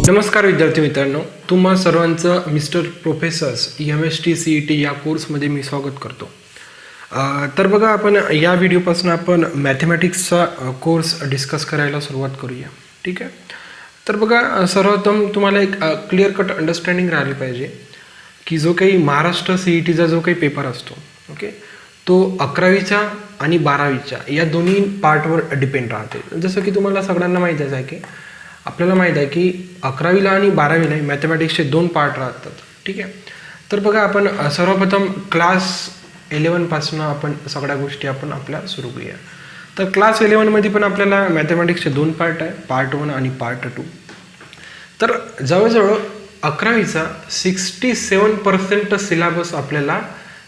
नमस्कार विद्यार्थी मित्रांनो, तुम्हा सर्वांचं मिस्टर प्रोफेसर्स MST CET या कोर्समध्ये मी स्वागत करतो. तर बघा, आपण या व्हिडिओपासून आपण मॅथमॅटिक्सचा कोर्स डिस्कस करायला सुरुवात करूया. ठीक आहे. तर बघा, सर्वप्रथम तुम्हाला एक क्लिअर कट अंडरस्टँडिंग राहिली पाहिजे की जो काही महाराष्ट्र CETचा जो काही पेपर असतो, ओके, तो 11वीच्या आणि 12वीच्या या दोन्ही पार्टवर डिपेंड राहते. जसं की तुम्हाला सगळ्यांना माहीतच आहे की आपल्याला माहीत आहे की 11वीला आणि 12वीला मॅथमॅटिक्सचे 2 पार्ट राहतात. ठीक आहे. तर बघा, आपण सर्वप्रथम क्लास 11पासून आपण सगळ्या गोष्टी आपण आपल्या सुरू करूया. तर क्लास 11मध्ये पण आपल्याला मॅथमॅटिक्सचे 2 पार्ट आहे, पार्ट 1 आणि पार्ट 2. तर जवळजवळ 11वीचा 67% सिलेबस आपल्याला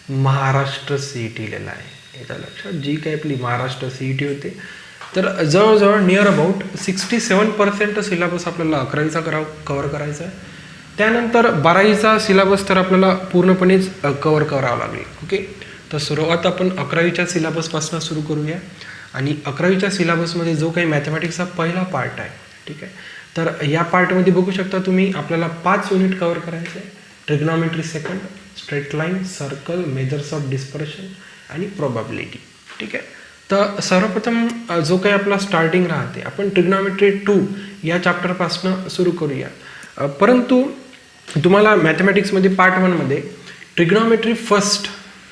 महाराष्ट्र CET लिहिलेला आहे. याच्या लक्षात, जी काही आपली महाराष्ट्र CET होते, तर जवळजवळ नियर अबाउट 67% सिलेबस आपल्याला 11वीचा कवर करायचा आहे. त्यानंतर 12वीचा सिलेबस तर आपल्याला पूर्णपणेच कवर करावा लागेल. ओके. तर सुरुवात आपण 11वीच्या सिलेबसपासून सुरू करूया. आणि 11वीच्या सिलेबसमध्ये जो काही मॅथमॅटिक्सचा पहिला पार्ट आहे, ठीक आहे, तर या पार्टमध्ये बघू शकता तुम्ही, आपल्याला 5 युनिट कवर करायचे आहे. Trigonometry second, straight line, circle, measures of dispersion आणि प्रोबॅबिलिटी. ठीक आहे. तर सर्वप्रथम जो काही आपला स्टार्टिंग राहते, आपण ट्रिग्नॉमेट्री 2 या चॅप्टरपासून सुरू करूया. परंतु तुम्हाला मॅथमॅटिक्समध्ये पार्ट 1मध्ये ट्रिग्नॉमेट्री फर्स्ट,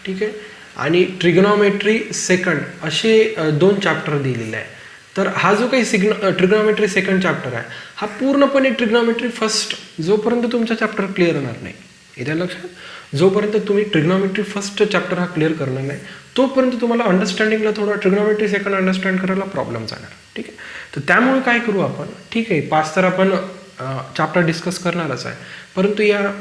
ठीक आहे, आणि ट्रिग्नॉमेट्री सेकंड असे 2 चॅप्टर दिलेले आहे. तर हा जो काही ट्रिग्नॉमेट्री सेकंड चॅप्टर आहे, हा पूर्णपणे ट्रिग्नॉमेट्री फर्स्ट जोपर्यंत तुमचा चॅप्टर क्लिअर होणार नाही, येत्या लक्षात, जोपर्यंत तुम्ही ट्रिग्नॉमेट्री फर्स्ट चॅप्टर हा क्लिअर करणार नाही, तोपर्यंत तुम्हाला अंडरस्टँडिंगला थोडा ट्रिग्नॉमेट्री सेकंड अंडरस्टँड करायला प्रॉब्लेम जाणार. ठीक आहे. तर त्यामुळे काय करू आपण, ठीक आहे, 5 तर आपण चॅप्टर डिस्कस करणारच आहे, परंतु या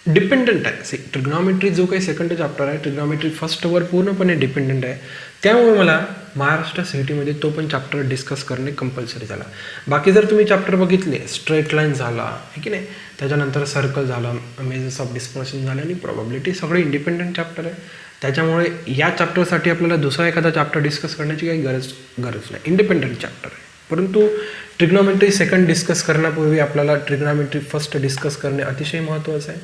डिपेंडंट आहे. ट्रिग्नॉमेट्री जो काही सेकंड चॅप्टर आहे, ट्रिग्नॉमेट्री फर्स्टवर पूर्णपणे डिपेंडंट आहे. त्यामुळे मला महाराष्ट्र CETमध्ये तो पण चॅप्टर डिस्कस करणे कंपल्सरी झाला. बाकी जर तुम्ही चॅप्टर बघितले, स्ट्रेट लाईन झाला आहे की नाही, त्याच्यानंतर सर्कल झाला, मेजर्स ऑफ डिस्पर्शन झालं आणि प्रोबॅबिलिटी, सगळे इंडिपेंडंट चॅप्टर आहे. त्याच्यामुळे या चॅप्टरसाठी आपल्याला दुसरा एखादा चॅप्टर डिस्कस करण्याची काही गरज नाही, इंडिपेंडंट चॅप्टर आहे. परंतु ट्रिग्नॉमेट्री सेकंड डिस्कस करण्यापूर्वी आपल्याला ट्रिग्नॉमेट्री फर्स्ट डिस्कस करणे अतिशय महत्त्वाचं आहे.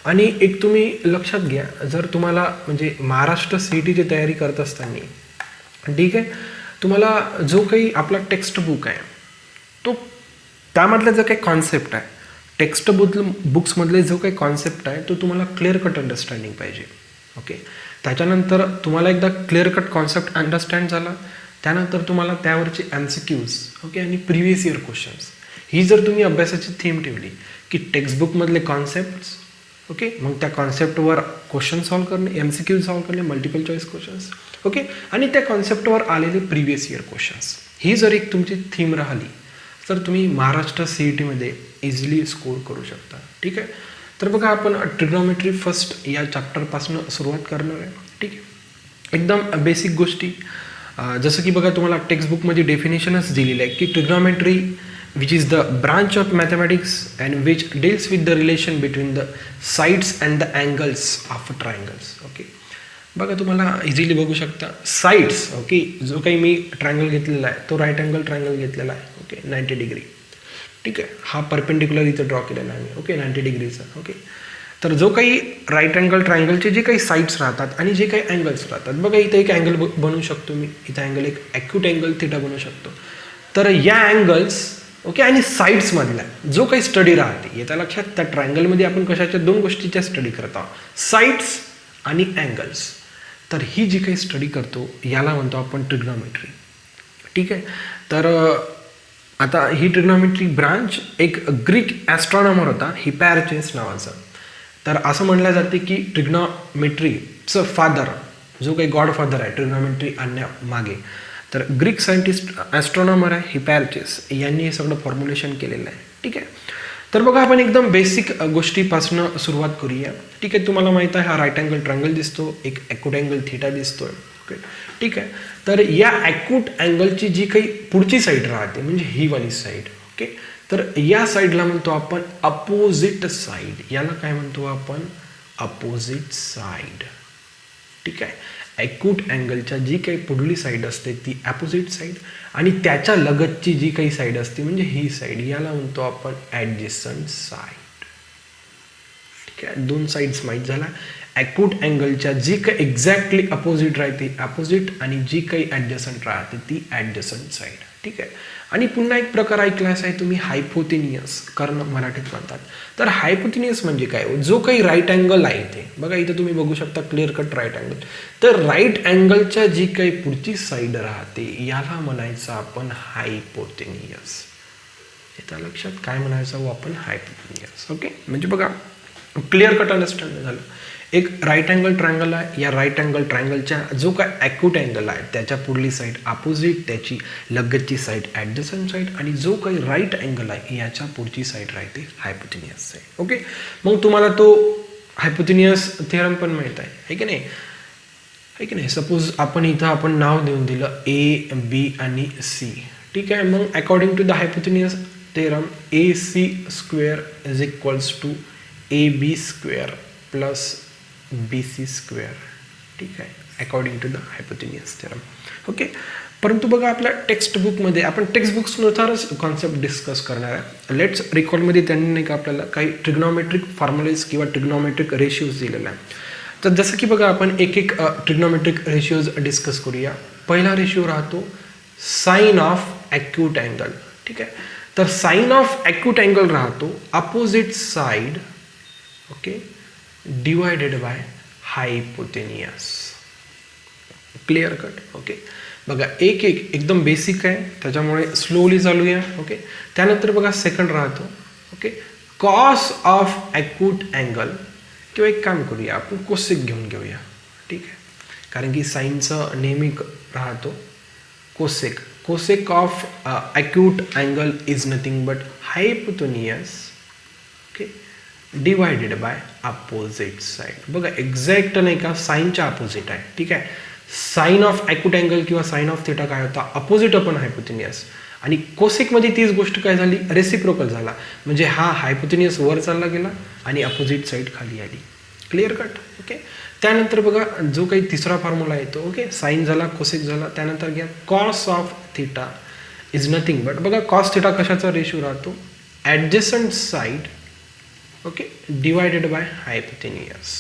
आणि एक तुम्ही लक्षात घ्या, जर तुम्हाला म्हणजे महाराष्ट्र CETची तयारी करत असताना, ठीक आहे, तुम्हाला जो काही आपला टेक्स्ट बुक आहे, तो त्यामधला जो काही कॉन्सेप्ट आहे, टेक्स्ट बुक्समधले जो काही कॉन्सेप्ट आहे, तो तुम्हाला क्लिअर कट अंडरस्टँडिंग पाहिजे. ओके. त्याच्यानंतर तुम्हाला एकदा क्लिअर कट कॉन्सेप्ट अंडरस्टँड झाला, त्यानंतर तुम्हाला त्यावरचे MCQs, ओके, आणि प्रिव्हियस इयर क्वेश्चन्स, ही जर तुम्ही अभ्यासाची थीम ठेवली की टेक्स्टबुकमधले कॉन्सेप्ट्स, ओके, मग त्या कॉन्सेप्टवर क्वेश्चन सॉल्व करणे, MCQ सॉल्व करणे, मल्टिपल चॉईस क्वेश्चन्स, ओके, आणि त्या कॉन्सेप्टवर आलेले प्रिव्हियस इयर क्वेश्चन्स, ही जर एक तुमची थीम राहिली, तर तुम्ही महाराष्ट्र CETमध्ये इझिली स्कोर करू शकता. ठीक आहे. तर बघा, आपण ट्रिग्नॉमेट्री फर्स्ट या चॅप्टरपासून सुरुवात करणार आहे. ठीक आहे. एकदम बेसिक गोष्टी, जसं की बघा, तुम्हाला टेक्स्टबुकमध्ये डेफिनेशनच दिलेलं आहे की trigonometry which is the branch of mathematics and which deals with the relation between the sides and the angles of triangles. Okay. बघा, तुम्हाला इझिली बघू शकता साइड्स, ओके, जो काही मी ट्रायंगल घेतलेला आहे, तो राईट अँगल ट्रायंगल घेतलेला आहे. Okay, 90 degree. ठीक आहे. हा परपेंडिक्युलर इथं ड्रॉ केलेला आहे. ओके, 90 डिग्रीचा. ओके. तर जो काही राईट अँगल ट्रायंगलचे जे काही साईड्स राहतात आणि जे काही अँगल्स राहतात, बघा, इथं एक अँगल बनवू शकतो मी, इथं अँगल एक ॲक्यूट अँगल थिटा बनवू शकतो. तर या अँगल्स, ओके, आणि साईड्समधला जो काही स्टडी राहते, येत्या लक्षात, त्या ट्रायंगलमध्ये आपण कशाच्या 2 गोष्टीच्या स्टडी करत आहोत, साईड्स आणि अँगल्स. तर ही जी काही स्टडी करतो, याला म्हणतो आपण ट्रिग्नॉमेट्री. ठीक आहे. तर आता ही ट्रिग्नॉमेट्री ब्रांच एक ग्रीक ॲस्ट्रॉनॉमर होता, हिपॅरचेस नावाचा. तर असं म्हणलं जाते की ट्रिग्नॉमेट्रीचं फादर, जो काही गॉडफादर आहे ट्रिग्नॉमेट्री आणण्यामागे, तर ग्रीक सायंटिस्ट ॲस्ट्रॉनॉमर आहे हिपॅरचेस, यांनी हे सगळं फॉर्म्युलेशन केलेलं आहे. ठीक आहे. तर बघा, आपण एकदम बेसिक गोष्टीपासून सुरुवात करूया. ठीक आहे. तुम्हाला माहीत आहे, हा राईट अँगल ट्रायंगल दिसतो, एक ॲक्यूट अँगल थिटा दिसतोय. ओके. ठीक आहे. तर या ॲक्यूट अँगलची जी काही पुढची साईड राहते, म्हणजे ही वाली साईड, ओके, तर या साईडला म्हणतो आपण अपोजिट साईड. याला काय म्हणतो आपण, अपोजिट साईड. ठीक आहे. ॲक्यूट अँगलच्या जी काही पुढली साईड असते ती ॲपोजिट साईड आणि त्याच्या लगतची जी काही साईड असते म्हणजे ही साईड, याला म्हणतो आपण ॲडजसंट साईड. ठीक आहे, दोन साईड्स माहीत झाला. ॲक्यूट अँगलच्या जी काही एक्झॅक्टली अपोजिट राहते अपोजिट आणि जी काही ॲडजसंट राहते ती ॲडजसंट साईड. ठीक आहे. आणि पुन्हा एक प्रकार ऐकलाच आहे तुम्ही, हायपोथिनियस कर्ण मराठीत म्हणतात. तर हायपोथिनियस म्हणजे काय, जो काही राईट अँगल आहे ते बघा इथं तुम्ही बघू शकता क्लिअर कट राईट अँगल. तर राईट अँगलच्या जी काही पुढची साईड राहते याला म्हणायचं आपण हायपोथिनियस. येतं लक्षात काय म्हणायचं आपण हायपोथिनियस. ओके, म्हणजे बघा क्लिअर कट अंडरस्टँड झालं. एक राईट अँगल ट्रायंगल आहे, या राईट अँगल ट्रायंगलच्या जो काय ॲक्यूट अँगल आहे त्याच्या पुढली साईड अपोजिट, त्याची लगतची साईड ॲडजसंट साईड आणि जो काही राईट अँगल आहे याच्या पुढची साईड राहते हायपोथिनियस साईड. ओके, मग तुम्हाला तो हायपोथिनियस थिअरम पण माहीत आहे की नाही, आहे की नाही. सपोज आपण इथं नाव देऊन दिलं AB आणि C. ठीक आहे, मग according to the hypotenuse theorem AC² is equals to AB² plus BC². ठीक आहे, according to the hypotenuse theorem. Okay, परंतु बघा आपल्या टेक्स्टबुकमध्ये आपण टेक्स्टबुक्सनुसारच कॉन्सेप्ट डिस्कस करणार आहे. लेट्स रिकॉलमध्ये त्यांनी नाही का आपल्याला काही ट्रिग्नॉमेट्रिक फॉर्म्युलेज किंवा ट्रिग्नॉमेट्रिक रेशिओज दिलेला आहे. तर जसं की बघा आपण एक ट्रिग्नॉमेट्रिक रेशिओज डिस्कस करूया. पहिला रेशिओ राहतो साईन ऑफ ॲक्यूट अँगल. ठीक आहे, तर साईन ऑफ ॲक्यूट अँगल राहतो opposite side okay divided by hypotenuse. Clear cut. Okay, बघा एकदम बेसिक आहे त्याच्यामुळे स्लोली चालूया. ओके, त्यानंतर बघा सेकंड राहतो okay cos of acute angle, किंवा एक काम करूया आपण कोसेक घेऊन घेऊया. ठीक आहे, कारण की साईनचं नेहमी राहतो cosec. Cosec of acute angle is nothing but hypotenuse okay divided by opposite side. बघा एक्झॅक्ट नाही का साईनच्या अपोजिट आहे. ठीक आहे, साईन ऑफ ॲक्यूट अँगल किंवा साईन ऑफ थिटा काय होता अपोजिट आपण हायपोथिनियस, आणि कोसेकमध्ये तीच गोष्ट काय झाली रेसिप्रोकल झाला. म्हणजे हा हायपोथिनियस वर चालला गेला आणि अपोजिट साईड खाली आली. Clear cut. ओके, त्यानंतर बघा जो काही तिसरा फॉर्म्युला येतो ओके साईन झाला कोसेक झाला, त्यानंतर घ्या cos of theta is nothing but बघा कॉस थिटा कशाचा रेशिओ राहतो ॲडजसंट साईड ओके डिवायडेड बाय हायपोथिनियस.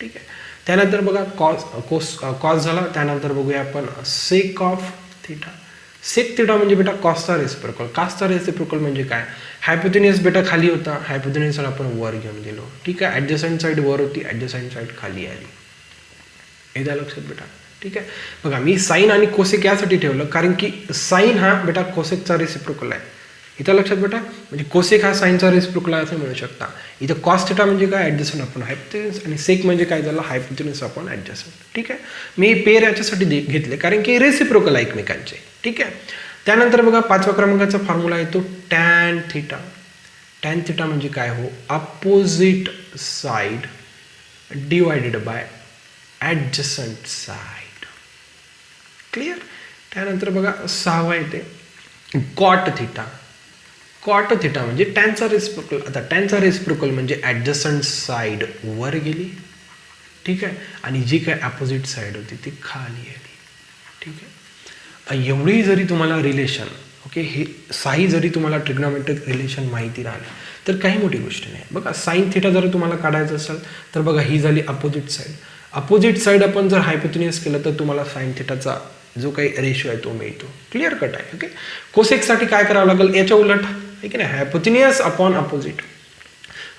ठीक आहे, त्यानंतर बघा कॉस झाला, त्यानंतर बघूया आपण sake of theta. Sec theta म्हणजे बेटा कॉसचा रेसिप्रोकल. कॉसचा रेसिप्रोकल म्हणजे काय, हायपोथिनियस बेटा खाली होता, हायपोथिनियस आपण वर घेऊन गेलो. ठीक आहे, ॲडजसंट साईड वर होती, ॲडजसंट साईड खाली आली. एकदा लक्षात बेटा. ठीक आहे, बघा मी साईन आणि कोसेक यासाठी ठेवलं कारण की साईन हा बेटा कोसेकचा रेसिप्रोकल आहे. इथं लक्षात बेटा, म्हणजे कोसेक हा साईनचा रेसिप्रोकल आहे असं मिळू शकता. इथं कॉस थिटा म्हणजे काय ॲडजसंट आपण हायपोथिनियस, आणि सेक म्हणजे काय झालं हायपोथिनियस आपण ॲडजसंट. ठीक आहे, मी पेर याच्यासाठी घेतले कारण की रेसिप्रोकल आहे एकमेकांचे. ठीक आहे, त्यानंतर बघा पाचव्या क्रमांकाचा फॉर्म्युला येतो टॅन थिटा. टॅन थिटा म्हणजे काय हो opposite side divided by adjacent side. Clear. त्यानंतर बघा सहावा येते कॉट थिटा. कॉट थिटा म्हणजे टॅनचा रेसिप्रोकल. आता टॅनचा रेसिप्रोकल म्हणजे ॲडजसंट साईड वर गेली. ठीक आहे, आणि जी काय अपोजिट साईड होती ती खाली आली. ठीक आहे, एवढी जरी तुम्हाला रिलेशन ओके हे साई जरी तुम्हाला ट्रिग्नॉमेट्रिक रिलेशन माहिती राहिलं तर काही मोठी गोष्ट नाही. बघा साईन थिटा जर तुम्हाला काढायचं असेल तर बघा ही झाली अपोजिट साईड. अपोजिट साईड आपण जर हायपोथिनियस केलं तर तुम्हाला साईन थिटाचा जो काही रेशिओ आहे तो मिळतो. क्लिअर कट आहे. ओके, कोसेकसाठी काय करावं लागेल याच्या उलट आहे की नाही हायपोथिनियस अपॉन अपोजिट.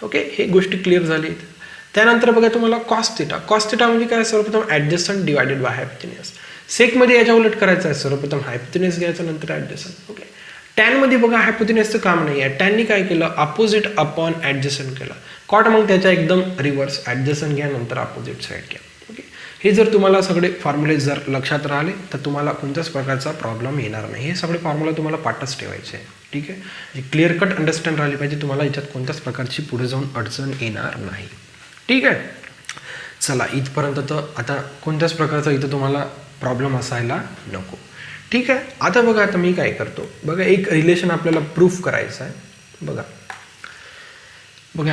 ओके, हे गोष्टी क्लिअर झाली. त्यानंतर बघा तुम्हाला कॉस थिटा. कॉस थिटा म्हणजे काय सर्वप्रथम ॲडजसंट डिवायडेड बाय हायपोथिनियस. सेकमध्ये याच्या उलट करायचं आहे सर्वप्रथम हायपोथिनियस घ्यायचं नंतर ॲडजसंट. ओके, टॅनमध्ये बघा हायपोथिनियसचं काम नाही आहे. टॅननी काय केलं अपोजिट अपॉन ॲडजसंट केलं. कॉट मग त्याच्या एकदम रिव्हर्स ॲडजसंट घ्या नंतर अपोजिट साईड घ्या. ओके, हे जर तुम्हाला सगळे फॉर्म्युले जर लक्षात राहिले तर तुम्हाला कोणत्याच प्रकारचा प्रॉब्लेम येणार नाही. हे सगळे फॉर्म्युला तुम्हाला पाठच ठेवायचे आहे. ठीक आहे, क्लिअर कट अंडरस्टँड राहिली पाहिजे, तुम्हाला याच्यात कोणत्याच प्रकारची पुढे जाऊन अडचण येणार नाही. ठीक आहे, चला इथपर्यंत तर आता कोणत्याच प्रकारचा इथं तुम्हाला प्रॉब्लेम असायला नको. ठीक आहे, आता बघा आता मी काय करतो बघा एक रिलेशन आपल्याला प्रूफ करायचं आहे. बघा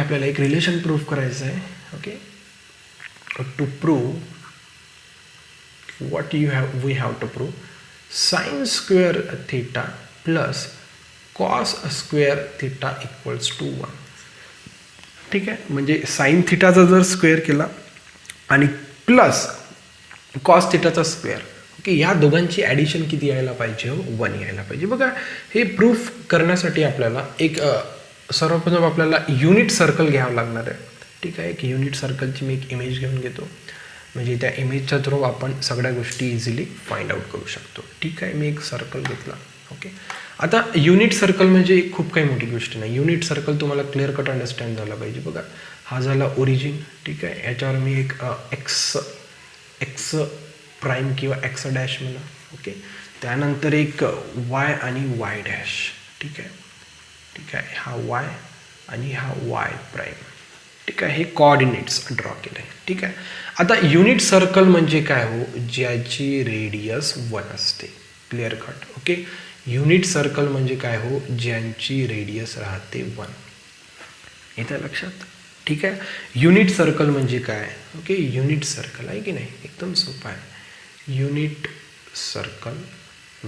आपल्याला एक रिलेशन प्रूफ करायचं आहे. Okay, to prove what we have to prove sin square theta plus cos square theta equals to 1. ठीक आहे, म्हणजे साइन थिटाचा जर स्क्वेअर केला आणि प्लस कॉस थिटाचा स्क्वेअर, ओके, या दोघांची ॲडिशन किती यायला पाहिजे? 1 यायला पाहिजे. बघा, हे प्रूफ करण्यासाठी आपल्याला एक सर्वप्रथम आपल्याला युनिट सर्कल घ्यावं लागणार आहे. ठीक आहे, एक युनिट सर्कलची मी एक इमेज घेऊन घेतो, म्हणजे त्या इमेजच्या थ्रू आपण सगळ्या गोष्टी इझिली फाइंड आउट करू शकतो. ठीक आहे, मी एक सर्कल घेतला. ओके, आता युनिट सर्कल म्हणजे खूप काही मोठी गोष्ट नाही. युनिट सर्कल तुम्हाला क्लिअर कट अंडरस्टँड झाला पाहिजे. बघा, हा झाला ओरिजिन. ठीक आहे, याच्यावर मी एक एक्स प्राईम किंवा एक्स डॅश म्हणा. ओके, त्यानंतर एक वाय आणि वाय डॅश. ठीक आहे, ठीक आहे, हा वाय आणि हा वाय प्राईम. ठीक आहे, हे कोऑर्डिनेट्स ड्रॉ केले. ठीक आहे, आता युनिट सर्कल म्हणजे काय हो? ज्याची रेडियस 1 असते. Clear cut. Okay, unit circle म्हणजे काय हो? ज्यांची रेडियस राहते 1. येतं लक्षात? ठीक आहे, युनिट सर्कल म्हणजे काय? ओके, युनिट सर्कल आहे की नाही, एकदम सोपं आहे. Unit circle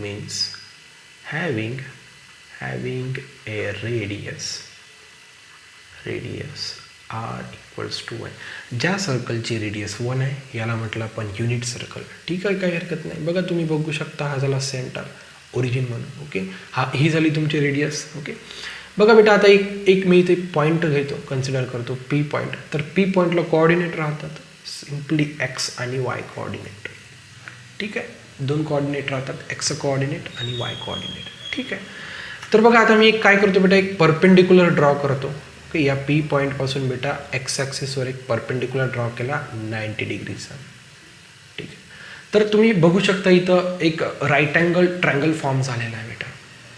means having a radius r equals to 1. ज्या सर्कलची रेडियस 1 आहे याला म्हटलं आपण युनिट सर्कल. ठीक आहे, काही हरकत नाही. बघा, तुम्ही बघू शकता, हा झाला सेंटर, ओरिजिन म्हणून. ओके, ही झाली तुमची रेडियस. ओके, बघा बेटा, आता एक मी इथे पॉईंट घेतो, कन्सिडर करतो पी पॉईंट. तर पी पॉईंटला कोऑर्डिनेट राहतात सिम्पली एक्स आणि वाय कोऑर्डिनेट. ठीक आहे, 2 कोऑर्डिनेट राहतात, एक्स कोऑर्डिनेट आणि वाय कोऑर्डिनेट. ठीक आहे, तर बघा, आता मी काय करतो बेटा, एक परपेंडिक्युलर ड्रॉ करतो. ओके, या पी पॉईंटपासून बेटा एक्स ॲक्सिसवर एक परपेंडिक्युलर ड्रॉ केला 90 डिग्रीचा. ठीक आहे, तर तुम्ही बघू शकता इथं एक राईट अँगल ट्रायंगल फॉर्म झालेला आहे बेटा.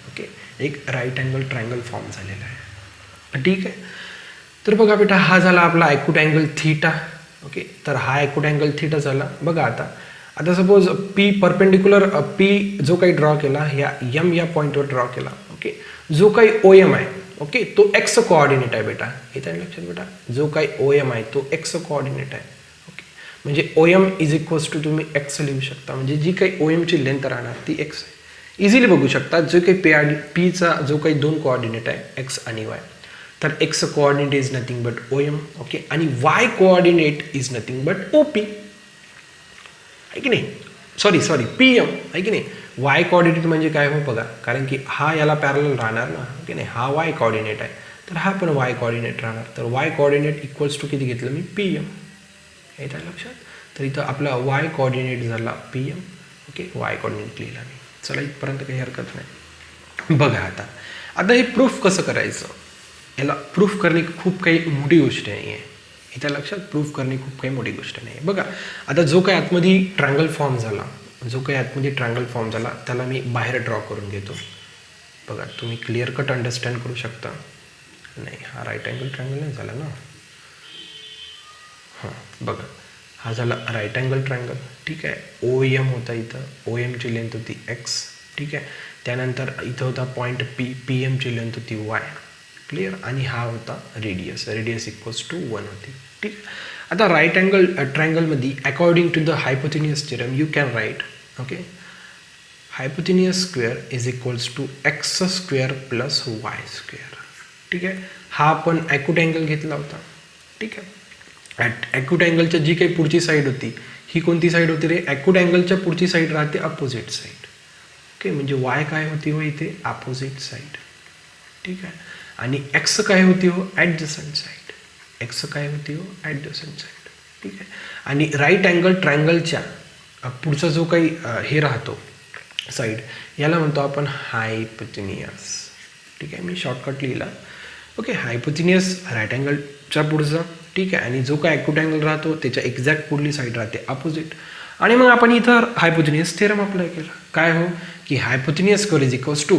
ओके, एक राईट अँगल ट्रायंगल फॉर्म झालेला आहे. ठीक आहे, तर बघा बेटा, हा झाला आपला ॲक्यूट अँगल थीटा. ओके, तर हा ॲक्यूट अँगल थीटा झाला. बघा, आता सपोज पी परपेंडिक्युलर पी जो काही ड्रॉ केला, या एम या पॉईंटवर ड्रॉ केला. ओके, जो काही ओ एम आहे, ओके, तो एक्स कोऑर्डिनेट आहे बेटा. येतं लक्षात बेटा, जो काही ओ एम आहे तो एक्स कोऑर्डिनेट आहे. ओके, म्हणजे O M is equals to तुम्ही एक्स लिहू शकता, म्हणजे जी काही ओ एमची लेंथ राहणार ती एक्स आहे. इझिली बघू शकता, जो काही पीचा जो काही 2 कोऑर्डिनेट आहे एक्स आणि वाय, तर x coordinate is nothing but O M. Okay, आणि y coordinate is nothing but O P आहे की नाही, सॉरी पी एम आहे की नाही. वाय कोऑर्डिनेट म्हणजे काय हो? बघा, कारण की हा याला पॅरलल राहणार ना, की नाही, हा वाय कोऑर्डिनेट आहे, तर हा पण वाय कोऑर्डिनेट राहणार. तर वाय कोऑर्डिनेट इक्वल्स टू किती घेतलं मी? P M. येत आहे लक्षात? तर इथं आपला वाय कोऑर्डिनेट झाला P M. Okay, y coordinate लिहिला मी. चला, इथपर्यंत काही हरकत नाही. बघा, आता हे प्रूफ कसं करायचं? याला प्रूफ करणे खूप काही मोठी गोष्ट नाही आहे. इथं लक्षात, प्रूफ करणे खूप काही मोठी गोष्ट नाही आहे. बघा, आता जो काही आतमध्ये ट्रायंगल फॉर्म झाला, त्याला मी बाहेर ड्रॉ करून घेतो. बघा, तुम्ही क्लिअर कट अंडरस्टँड करू शकता. नाही, हा राईट अँगल ट्रायंगल नाही झाला ना. हां, बघा, हा झाला राईट अँगल ट्रायंगल. ठीक आहे, ओ एम होता इथं, ओ एमची लेंथ होती एक्स. ठीक आहे, त्यानंतर इथं होता पॉईंट पी एमची लेंथ होती वाय. क्लिअर, आणि हा होता रेडियस इक्वल्स टू 1 होती. ठीक आहे, आता राईट अँगल ट्रायंगलमध्ये according to the hypotenuse theorem you can write, okay, hypotenuse square is equals to x square plus y square. ठीक आहे, हा आपण ॲक्यूट अँगल घेतला होता. ठीक आहे, ॲक्यूट अँगलच्या जी काही पुढची साईड होती, ही कोणती साईड होती रे? ॲक्यूट अँगलच्या पुढची साईड राहते अपोजिट साईड. ओके, म्हणजे वाय काय होती हो इथे? Opposite side. ठीक आहे, आणि एक्स काय होती हो? ॲडजसंट साईड. एक्स काय होती हो? ॲडजसंट साईड. ठीक आहे, आणि राईट अँगल ट्रायंगलच्या पुढचा जो काही हे राहतो साईड, याला म्हणतो आपण हायपोथेनियस. ठीक आहे, मी शॉर्टकट लिहिला. ओके, हायपोथेनियस राईट अँगलच्या पुढचा. ठीक आहे, आणि जो काय ॲक्यूट अँगल राहतो त्याच्या एक्झॅक्ट पुढली साईड राहते अपोजिट. आणि मग आपण इथं हायपोथेनियस थेरम अप्लाय केला. काय हो? की hypotenuse square is equals to,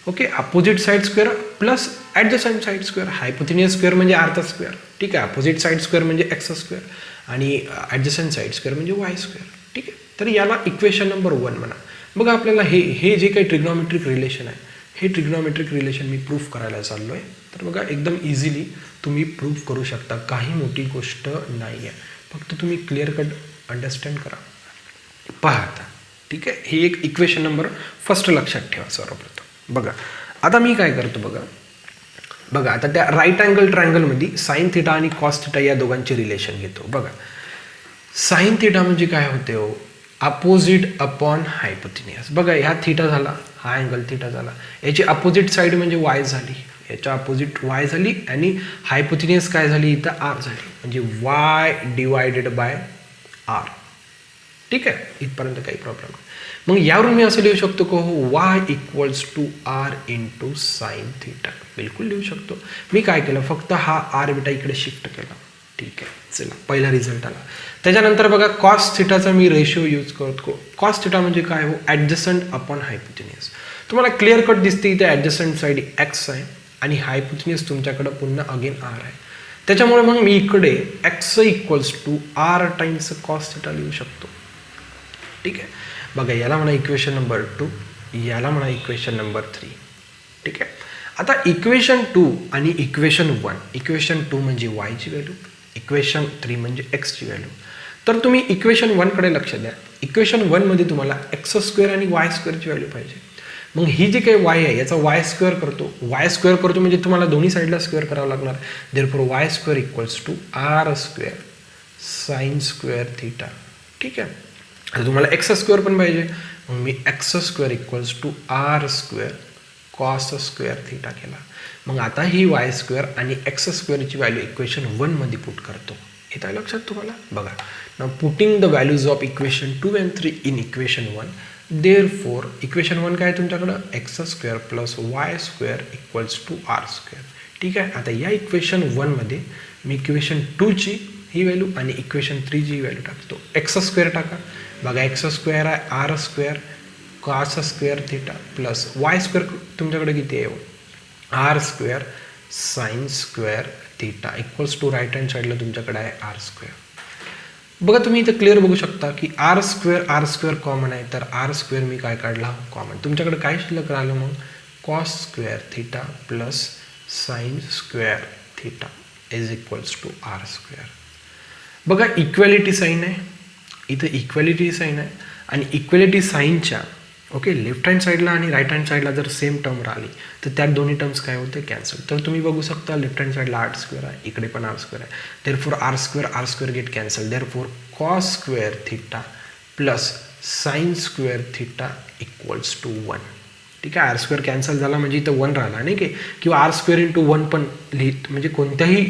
okay, opposite side square plus adjacent side square. Hypotenuse square म्हणजे अर्धा स्क्वेअर. ठीक आहे, अपोजिट साईड स्क्वेअर म्हणजे एक्स स्क्वेअर आणि ॲडजसंट साईड स्क्वेअर म्हणजे वाय स्क्वेअर. ठीक आहे, तर याला इक्वेशन नंबर 1 म्हणा. बघा, आपल्याला हे जे काही ट्रिग्नॉमेट्रिक रिलेशन आहे, हे ट्रिग्नॉमेट्रिक रिलेशन मी प्रूफ करायला चाललो आहे. तर बघा, एकदम इझिली तुम्ही प्रूफ करू शकता, काही मोठी गोष्ट नाही आहे. फक्त तुम्ही क्लिअर कट अंडरस्टँड करा. पहा आता, ठीक आहे. ही एक इक्वेशन नंबर फर्स्ट लक्षात ठेवा सर्वप्रथम. बघा आता मी काय करतो, बघा आता त्या राईट अँगल ट्रायंगलमध्ये साइन थिटा आणि कॉस थिटा या दोघांचे रिलेशन घेतो. बघा साइन थिटा म्हणजे काय होते हो, अपोजिट अपॉन हायपोथिनियस. बघा ह्या थिटा झाला, हा अँगल थिटा झाला, याची अपोजिट साईड म्हणजे वाय झाली, याच्या अपोजिट वाय झाली, आणि हायपोथिनियस काय झाली इथं आर झाली, म्हणजे वाय डिवायडेड बाय आर. ठीक आहे, इथपर्यंत काही प्रॉब्लेम नाही. मग यावरून मी असं लिहू शकतो की हो y equals to r into sine theta, बिलकुल लिहू शकतो. मी काय केलं, फक्त हा आर बिटा इकडे शिफ्ट केला. ठीक आहे, चला पहिला रिझल्ट आला. त्याच्यानंतर बघा कॉस थिटाचा मी रेशिओ यूज करतो. कॉस थिटा म्हणजे काय हो, ॲडजस्टंट अपॉन हायपोथिनियस. तुम्हाला क्लिअर कट दिसते इथे ॲडजस्टंट साईड एक्स आहे आणि हायपोथिनियस तुमच्याकडं पुन्हा अगेन आर आहे. त्याच्यामुळे मग मी इकडे x equals to r times cos theta लिहू शकतो. ठीक आहे, बघा याला म्हणा इक्वेशन नंबर 2, याला म्हणा इक्वेशन नंबर 3. ठीक आहे, आता इक्वेशन 2 आणि इक्वेशन 1, इक्वेशन 2 म्हणजे वायची व्हॅल्यू, इक्वेशन 3 म्हणजे एक्सची व्हॅल्यू. तर तुम्ही इक्वेशन 1 कडे लक्ष द्या. इक्वेशन 1 मध्ये तुम्हाला एक्स स्क्वेअर आणि वाय स्क्वेअरची व्हॅल्यू पाहिजे. मग ही जी काही वाय आहे याचा वाय स्क्वेअर करतो म्हणजे तुम्हाला दोन्ही साईडला स्क्वेअर करावं लागणार. Therefore y square equals to r square sine square theta. ठीक आहे, आता तुम्हाला एक्स स्क्वेअर पण पाहिजे, मग मी x square equals to r square cos square theta केला. मग आता ही वाय स्क्वेअर आणि एक्स स्क्वेअरची व्हॅल्यू इक्वेशन 1 मध्ये पुट करतो. येत आहे लक्षात तुम्हाला. बघा now putting the values of equation 2 and 3 in equation 1. Therefore equation 1 काय तुमच्याकडं, x square plus y square equals to r square. ठीक आहे, आता या इक्वेशन 1 मध्ये मी इक्वेशन 2ची ही व्हॅल्यू आणि इक्वेशन 3ची ही व्हॅल्यू टाकतो. एक्स स्क्वेअर टाका. बघा एक्स स्क्वेअर आहे r square cos square theta plus y square तुमच्याकडे किती आहे, r square sine square theta equals to right hand साईडला तुमच्याकडे आहे आर स्क्वेअर. बघा तुम्ही इथं क्लिअर बघू शकता की आर स्क्वेअर कॉमन आहे, तर आर स्क्वेअर मी काय काढला कॉमन. तुमच्याकडे काय शिल्लक राहिलं मग, cos square theta plus sine square theta is equals to r square. बघा इक्वॅलिटी साईन आहे इथं, इक्वॅलिटी साईन आहे, आणि इक्वॅलिटी साईनच्या ओके लेफ्ट हँड साईडला आणि राईट हँड साईडला जर सेम टर्म राहिली तर त्यात दोन्ही टर्म्स काय होते, कॅन्सल. तर तुम्ही बघू शकता लेफ्ट हँड साईडला आर स्क्वेअर आहे, इकडे पण आर स्क्वेअर आहे. Therefore r square get cancel. Therefore cos square theta plus sine square theta equals to 1. ठीक आहे, आर स्क्वेअर कॅन्सल झाला म्हणजे इथं 1 राहिला नाही की, किंवा आर स्क्वेअर इंटू 1 पण लिहित, म्हणजे कोणत्याही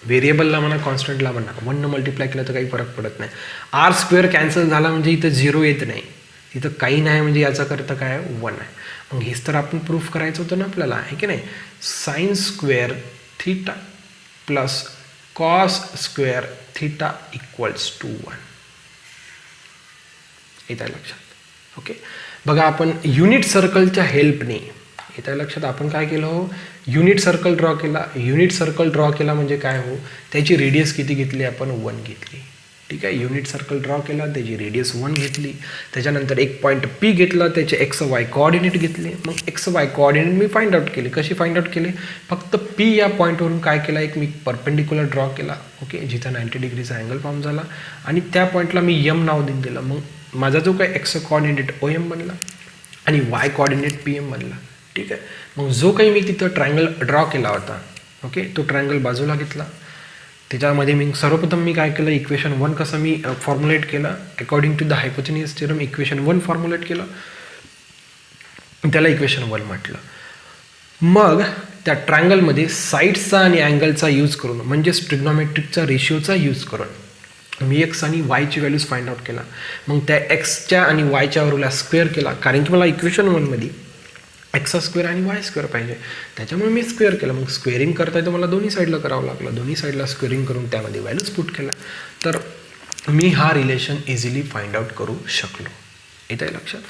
व्हेरिएबलला म्हणा कॉन्स्टंटला म्हणा 1 न मल्टिप्लाय केलं तर काही फरक पडत नाही. आर स्क्वेअर कॅन्सल झाला म्हणजे इथं 0 येत नाही, इथं काही नाही म्हणजे याचा अर्थ काय आहे 1 आहे. मग हेच तर आपण प्रूफ करायचं होतं ना आपल्याला, आहे की नाही. Sine square theta plus cos square theta equals to 1. येत आहे लक्षात. ओके, बघा आपण युनिट सर्कलच्या हेल्पने येत आहे लक्षात आपण काय केलं हो, युनिट सर्कल ड्रॉ केला. युनिट सर्कल ड्रॉ केला म्हणजे काय हो, त्याची रेडियस किती घेतली आपण, 1 घेतली. ठीक आहे, युनिट सर्कल ड्रॉ केला, त्याची रेडियस 1 घेतली. त्याच्यानंतर एक पॉईंट पी घेतला, त्याचे एक्स वाय कोऑर्डिनेट घेतले. मग x Y coordinate me find out केले. कशी फाइंड आउट केले, फक्त पी या पॉईंटवरून काय केला, एक मी परपेंडिक्युलर ड्रॉ केला. ओके, जिथं 90 डिग्रीचा अँगल फॉर्म झाला आणि त्या पॉईंटला मी एम नाव दिलं. मग माझा जो काय एक्स कोऑर्डिनेट ओ एम बनला आणि वाय कोऑर्डिनेट पी एम बनला. ठीक आहे, मग जो काही मी तिथं ट्रायंगल ड्रॉ केला होता, ओके, तो ट्रायंगल बाजूला घेतला. त्याच्यामध्ये मी सर्वप्रथम मी काय केलं, इक्वेशन 1 कसं मी फॉर्म्युलेट केलं according to the hypotenuse theorem. Equation 1 formulate केलं, त्याला इक्वेशन 1 म्हटलं. मग त्या ट्रायंगलमध्ये साईड्सचा आणि अँगलचा यूज करून म्हणजेच ट्रिग्नॉमेट्रिकचा रेशिओचा यूज करून मी एक्स आणि वायची व्हॅल्यूज फाइंड आउट केला. मग त्या एक्सच्या आणि वायच्या व्हॅल्यूला स्क्वेअर केला, कारण की मला इक्वेशन 1 मध्ये एक्स स्क्वेअर आणि वाय स्क्वेअर पाहिजे, त्याच्यामुळे मी स्क्वेअर केलं. मग स्क्वेअरिंग करता येतं मला दोन्ही साईडला करावं लागलं. दोन्ही साईडला स्क्वेअरिंग करून त्यामध्ये व्हॅल्यूज पुट केला, तर मी हा रिलेशन इझिली फाइंड आउट करू शकलो. येतं आहे लक्षात.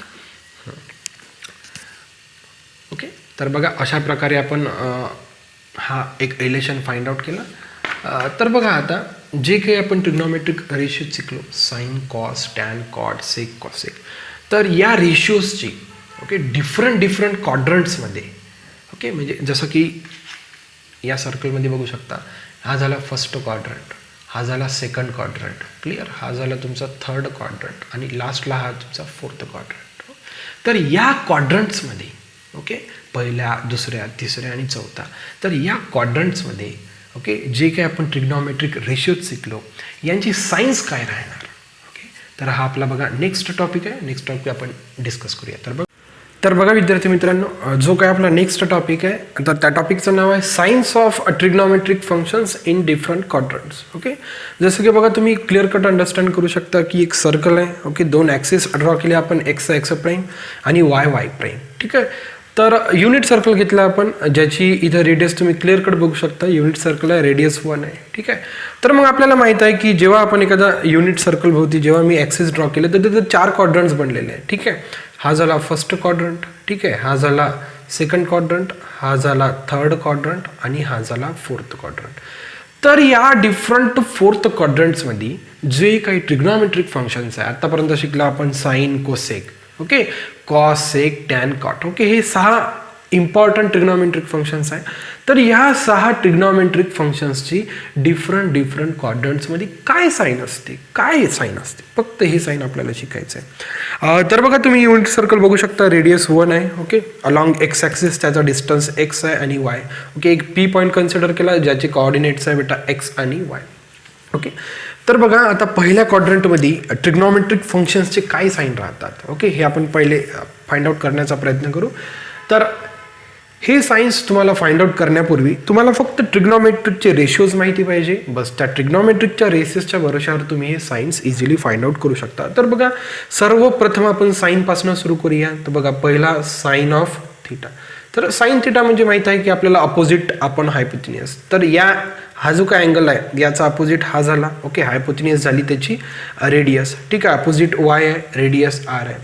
ओके, तर बघा अशा प्रकारे आपण हा एक रिलेशन फाइंड आउट केला. तर बघा आता जे काही आपण ट्रिग्नॉमेट्रिक रेशिओ शिकलो, sine cos tan cot sec cosec, तर या रेशिओजची ओके डिफरंट क्वाड्रंट्समध्ये ओके, म्हणजे जसं की या सर्कलमध्ये बघू शकता, हा झाला फर्स्ट क्वाड्रंट, हा झाला सेकंड क्वाड्रंट. क्लिअर. हा झाला तुमचा थर्ड क्वाड्रंट आणि लास्टला हा तुमचा फोर्थ क्वाड्रंट. तर या क्वाड्रंट्समध्ये ओके, पहिल्या, दुसऱ्या, तिसऱ्या आणि चौथा, तर या क्वाड्रंट्समध्ये ओके जे काही आपण ट्रिग्नॉमेट्रिक रेशिओज शिकलो यांची सायन्स काय राहणार. ओके, तर हा आपला बघा नेक्स्ट टॉपिक आहे. नेक्स्ट टॉपिक आपण डिस्कस करूया. तर बघा विद्यार्थी मित्रांनो, जो काय आपला नेक्स्ट टॉपिक आहे तर त्या टॉपिकचं नाव आहे science of trigonometric functions in different quadrants. Okay, जसं की बघा तुम्ही क्लिअर कट अंडरस्टँड करू शकता की एक सर्कल आहे. ओके, दोन ॲक्सिस ड्रॉ केले आपण, एक्स प्राईम आणि वाय प्राईम. ठीक आहे. तर युनिट सर्कल घेतला आपण, ज्याची इथं रेडियस तुम्ही क्लिअर कट बघू शकता. युनिट सर्कल आहे, रेडियस 1 आहे. ठीक आहे. तर मग आपल्याला माहित आहे की जेव्हा आपण एखादा युनिट सर्कल भोवती जेव्हा मी ॲक्सिस ड्रॉ केले तर तिथे 4 क्वाड्रंट्स बनलेले आहे. ठीक आहे. हा झाला फर्स्ट क्वाड्रंट. ठीक आहे. हा झाला सेकंड क्वाड्रंट, हा झाला थर्ड क्वाड्रंट आणि हा झाला फोर्थ क्वाड्रंट. तर या डिफरंट फोर्थ क्वाड्रंट्समध्ये जे काही ट्रिग्नॉमेट्रिक फंक्शन्स आहे आतापर्यंत शिकला आपण, साइन, कोसेक, ओके, कॉस, सेक, टॅन, कॉट. ओके, हे 6 इम्पॉर्टंट ट्रिग्नॉमेट्रिक फंक्शन्स आहे. तर ह्या 6 ट्रिग्नॉमेट्रिक फंक्शन्सची डिफरंट क्वाड्रंट्समध्ये काय साईन असते, फक्त हे साईन आपल्याला शिकायचं आहे. तर बघा तुम्ही युनिट सर्कल बघू शकता, रेडियस 1 आहे. ओके, अलॉंग एक्स ॲक्सिस त्याचा डिस्टन्स एक्स आहे आणि वाय. ओके, एक पी पॉईंट कन्सिडर केला ज्याचे कोऑर्डिनेट्स आहे बेटा एक्स आणि वाय. ओके, तर बघा आता पहिल्या क्वाड्रंटमध्ये ट्रिग्नॉमेट्रिक फंक्शन्सचे काय साईन राहतात. ओके, हे आपण पहिले फाइंड आउट करण्याचा प्रयत्न करू. तर हे सायन्स तुम्हाला फाइंड आउट करण्यापूर्वी तुम्हाला फक्त ट्रिग्नॉमेट्रिकचे रेशिओज माहिती पाहिजे. बस त्या ट्रिग्नॉमेट्रिकच्या रेसेसच्या भरोशावर तुम्ही हे सायन्स इझिली फाइंड आउट करू शकता. तर बघा सर्वप्रथम आपण साईनपासून सुरू करूया. तर बघा पहिला साइन ऑफ थिटा. तर साइन थिटा म्हणजे माहीत आहे की आपल्याला अपोजिट आपण हायपोथिनियस. तर हा जो काय अँगल आहे याचा अपोजिट हा झाला. ओके, हायपोथिनियस झाली त्याची रेडियस. ठीक आहे, अपोजिट वाय आहे, रेडियस आर आहे.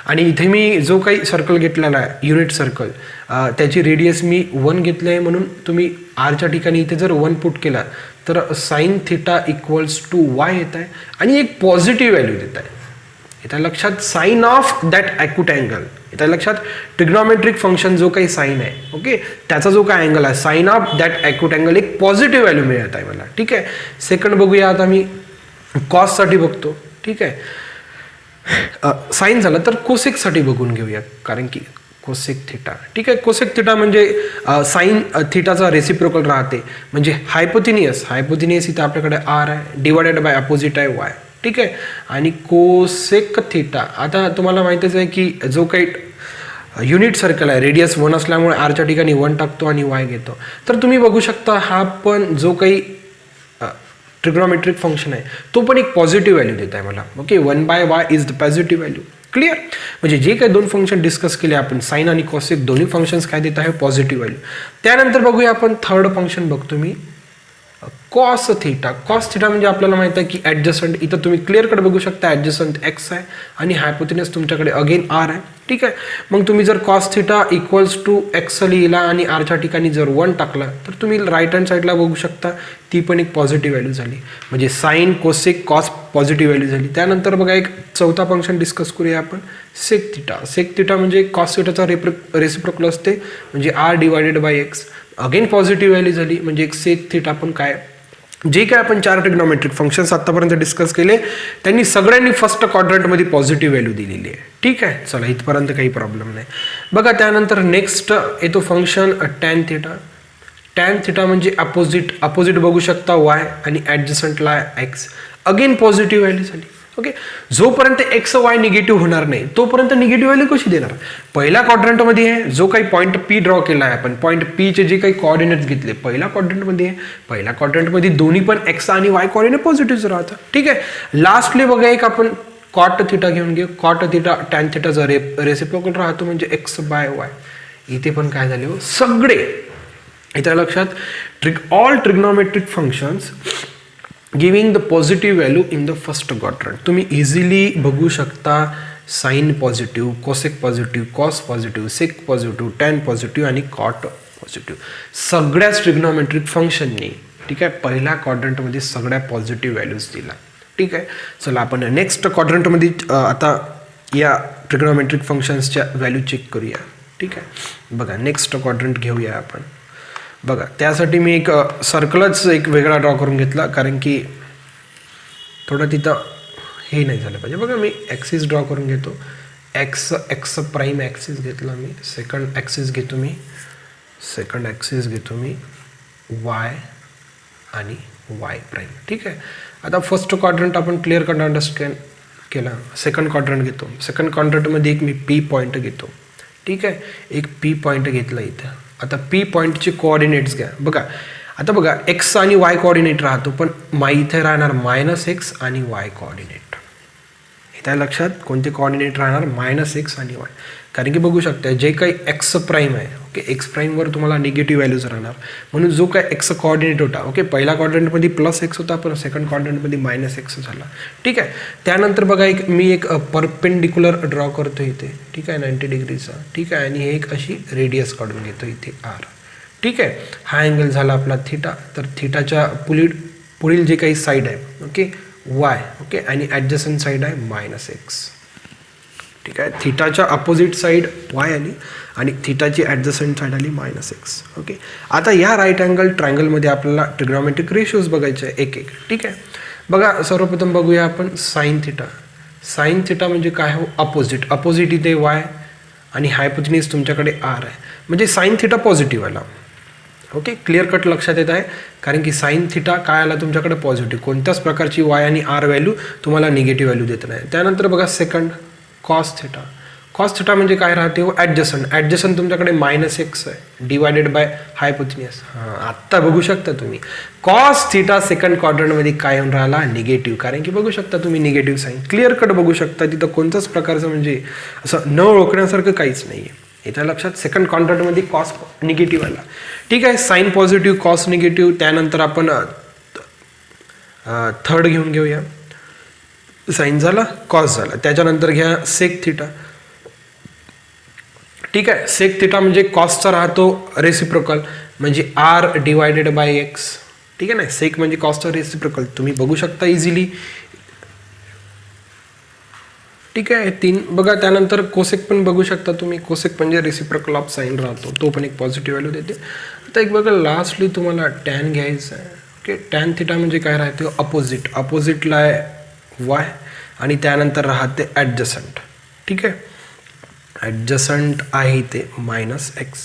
आणि इथे मी जो काही सर्कल घेतलेला आहे युनिट सर्कल, त्याची रेडियस मी 1 घेतली आहे, म्हणून तुम्ही आरच्या ठिकाणी इथे जर 1 पुट केला तर sine theta equals to y येत आहे आणि एक पॉझिटिव्ह व्हॅल्यू देत आहे. इथं लक्षात sine of that acute angle. इथं लक्षात ट्रिग्नॉमेट्रिक फंक्शन जो काही साइन आहे, ओके, त्याचा जो काही अँगल आहे sine of that acute angle एक पॉझिटिव्ह व्हॅल्यू मिळत आहे मला. ठीक आहे. सेकंड बघूया. आता मी कॉससाठी बघतो. ठीक आहे, साइन झालं तर कोसेकसाठी बघून घेऊया, कारण की कोसेक थिटा. ठीक आहे, कोसेक थिटा म्हणजे साइन थिटाचा रेसिप्रोकल राहते, म्हणजे हायपोथिनियस इथं आपल्याकडे आर आहे, डिवायडेड बाय अपोजिट आहे वाय. ठीक आहे, आणि कोसेक थिटा आता तुम्हाला माहितीच आहे की जो काही युनिट सर्कल आहे रेडियस 1 असल्यामुळे आरच्या ठिकाणी 1 टाकतो आणि वाय घेतो. तर तुम्ही बघू शकता हा पण जो काही ट्रिग्नॉमेट्रिक फंक्शन आहे तो पण एक पॉझिटिव्ह व्हॅल्यू देत आहे मला. Okay, 1/y is the positive value. Clear. म्हणजे जे काही 2 फंक्शन डिस्कस केले आपण, साइन आणि कॉसेक दोन्ही फंक्शन्स काय देत आहे, पॉझिटिव्ह व्हॅल्यू. त्यानंतर बघूया आपण थर्ड फंक्शन बघतो मी, कॉस थिटा. कॉस थिटा म्हणजे आपल्याला माहित आहे की ॲडजस्टंट, इथं तुम्ही क्लिअर कट बघू शकता ॲडजस्टंट एक्स आहे आणि हायपोथिनियस तुमच्याकडे अगेन आर आहे. ठीक आहे, मग तुम्ही जर cos theta equals to x लिहिला आणि आरच्या ठिकाणी जर 1 टाकला तर तुम्ही राईट हँड साईडला बघू शकता ती पण एक पॉझिटिव्ह व्हॅल्यू झाली. म्हणजे sine, cosec, cos positive value झाली. त्यानंतर बघा एक चौथा फंक्शन डिस्कस करूया आपण, सेक थिटा. सेक थिटा म्हणजे कॉस थिटाचा रेसिप्रोकल असते, म्हणजे r divided by x. Again positive value झाली, म्हणजे एक सेक थिटा पण काय. जे काय आपण 4 ट्रिग्नॉमेट्रिक फंक्शन्स आतापर्यंत डिस्कस केले त्यांनी सगळ्यांनी फर्स्ट क्वाड्रंटमध्ये पॉझिटिव्ह व्हॅल्यू दिलेली आहे. ठीक आहे, चला इथपर्यंत काही प्रॉब्लेम नाही. बघा त्यानंतर नेक्स्ट येतो function tan theta. Tan theta म्हणजे अपोजिट बघू शकता वाय आणि ॲडजस्टंटला एक्स. अगेन पॉझिटिव्ह व्हॅल्यू झाली. ओके, जोपर्यंत एक्स वाय निगेटिव्ह होणार नाही तोपर्यंत निगेटिव्ह व्हॅल्यू कशी देणार. पहिल्या क्वाड्रंटमध्ये आहे, जो काही पॉईंट पी ड्रॉ केला आहे आपण, पॉईंट पीचे जे काही कोऑर्डिनेट्स घेतले पहिल्या क्वाड्रंटमध्ये आहे, पहिल्या क्वाड्रंटमध्ये दोन्ही पण एक्स आणि वाय कोऑर्डिनेट पॉझिटिव्ह राहतात. ठीक आहे. लास्टली बघा एक आपण कॉट थिटा घेऊन घेऊ. कॉट थिटा टॅन थिटाचा रेसिप्रोकल राहतो, म्हणजे एक्स बाय वाय. इथे पण काय झाले हो, सगळे इथं लक्षात all trigonometric functions giving the positive value in the first quadrant. तुम्ही इझिली बघू शकता sine positive, cosec positive, cos positive, sec positive, tan positive आणि कॉट पॉझिटिव्ह. सगळ्याच ट्रिग्नॉमेट्रिक फंक्शननी ठीक आहे पहिल्या क्वाड्रंटमध्ये सगळ्या पॉझिटिव्ह व्हॅल्यूज दिला. ठीक आहे, चला आपण नेक्स्ट क्वाड्रंटमध्ये आता या ट्रिग्नॉमेट्रिक फंक्शन्सच्या व्हॅल्यू चेक करूया. ठीक आहे, बघा नेक्स्ट क्वाड्रंट घेऊया आपण. बघा त्यासाठी मी एक सर्कलच एक वेगळा ड्रॉ करून घेतला, कारण की थोडं तिथं हे नाही झालं पाहिजे. बघा मी ॲक्सिस ड्रॉ करून घेतो. एक्स प्राईम ॲक्सिस घेतला मी. सेकंड ॲक्सिस घेतो मी वाय आणि वाय प्राईम. ठीक आहे. आता फर्स्ट क्वाड्रंट आपण क्लिअर कट अंडरस्टँड केला. सेकंड क्वाड्रंट घेतो. सेकंड क्वाड्रंटमध्ये एक मी पी पॉईंट घेतो. ठीक आहे. एक पी पॉईंट घेतला इथं. आता पी पॉईंटचे कोऑर्डिनेट्स घ्या. बघा एक्स आणि वाय कोऑर्डिनेट राहतो, पण इथे राहणार -x आणि वाय कोऑर्डिनेट. त्या लक्षात कोणते कोऑर्डिनेट राहणार? -x आणि वाय. कारण की बघू शकता जे काही एक्स प्राईम आहे, ओके, एक्स प्राईमवर तुम्हाला निगेटिव्ह व्हॅल्यूज राहणार. म्हणून जो काय एक्स कोऑर्डिनेट होता, ओके, पहिल्या क्वाड्रंटमध्ये +x होता, पण सेकंड क्वाड्रंटमध्ये -x झाला. ठीक आहे. त्यानंतर बघा मी एक परपेंडिक्युलर ड्रॉ करतो इथे. ठीक आहे, 90 डिग्रीचा. ठीक आहे. आणि हे एक अशी रेडियस काढून घेतो इथे r. ठीक आहे. हा अँगल झाला आपला थिटा. तर थिटाच्या पुढील जे काही साईड आहे, ओके, वाय, ओके, आणि ॲडजसंट साईड आहे -x. ठीक आहे. थिटाच्या अपोजिट साईड वाय आली आणि थिटाची ॲडजसंट साईड आली -x. ओके. आता या राईट अँगल ट्रायंगलमध्ये आपल्याला ट्रिग्नॉमेट्रिक रेशोज बघायचे आहे एक. ठीक आहे. बघा सर्वप्रथम बघूया आपण साईन थिटा. साईन थिटा म्हणजे काय हो? अपोजिट इथे वाय आणि हायपोथिनिस तुमच्याकडे r आहे, म्हणजे साईन थिटा पॉझिटिव्ह आला. ओके, क्लिअर कट लक्षात येत आहे. कारण की साईन थिटा काय आला तुमच्याकडे? पॉझिटिव्ह. कोणत्याच प्रकारची वाय आणि r व्हॅल्यू तुम्हाला निगेटिव्ह व्हॅल्यू देत नाही. त्यानंतर बघा second cos theta. Cos theta म्हणजे काय राहते हो? ॲडजसंट तुमच्याकडे -x आहे डिवायडेड बाय हायपोथिनियस. आत्ता बघू शकता तुम्ही कॉस थिटा सेकंड क्वाड्रंटमध्ये काय होऊन राहिला? निगेटिव्ह. कारण की बघू शकता तुम्ही निगेटिव्ह साईन क्लिअर कट बघू शकता. तिथं कोणत्याच प्रकारचं म्हणजे असं न ओळखण्यासारखं काहीच नाही आहे. इथं लक्षात सेकंड क्वाड्रंटमध्ये कॉस निगेटिव्ह आला. ठीक आहे. Sine positive, cos negative. त्यानंतर आपण थर्ड घेऊन घेऊया. साईन झाला, कॉस झाला. त्याच्यानंतर घ्या सेक थिटा. ठीक आहे. सेक थिटा म्हणजे कॉसचा राहतो रेसिप्रोकल, म्हणजे r डिवायडेड बाय x. ठीक आहे ना. सेक म्हणजे कॉसचा रेसिप्रोकल तुम्ही बघू शकता इझिली. ठीक आहे. 3 बघा. त्यानंतर कोसेक पण बघू शकता तुम्ही. कोसेक म्हणजे रेसिप्रोकल ऑफ साईन राहतो, तो पण एक पॉझिटिव्ह व्हॅल्यू देते. आता एक बघा लास्टली तुम्हाला टॅन घ्यायचं आहे. ओके. टॅन थिटा म्हणजे काय राहते? अपोजिटला आहे वाय आणि त्यानंतर राहते ॲडजसंट. ठीक आहे. ॲडजसंट आहे इथे -x.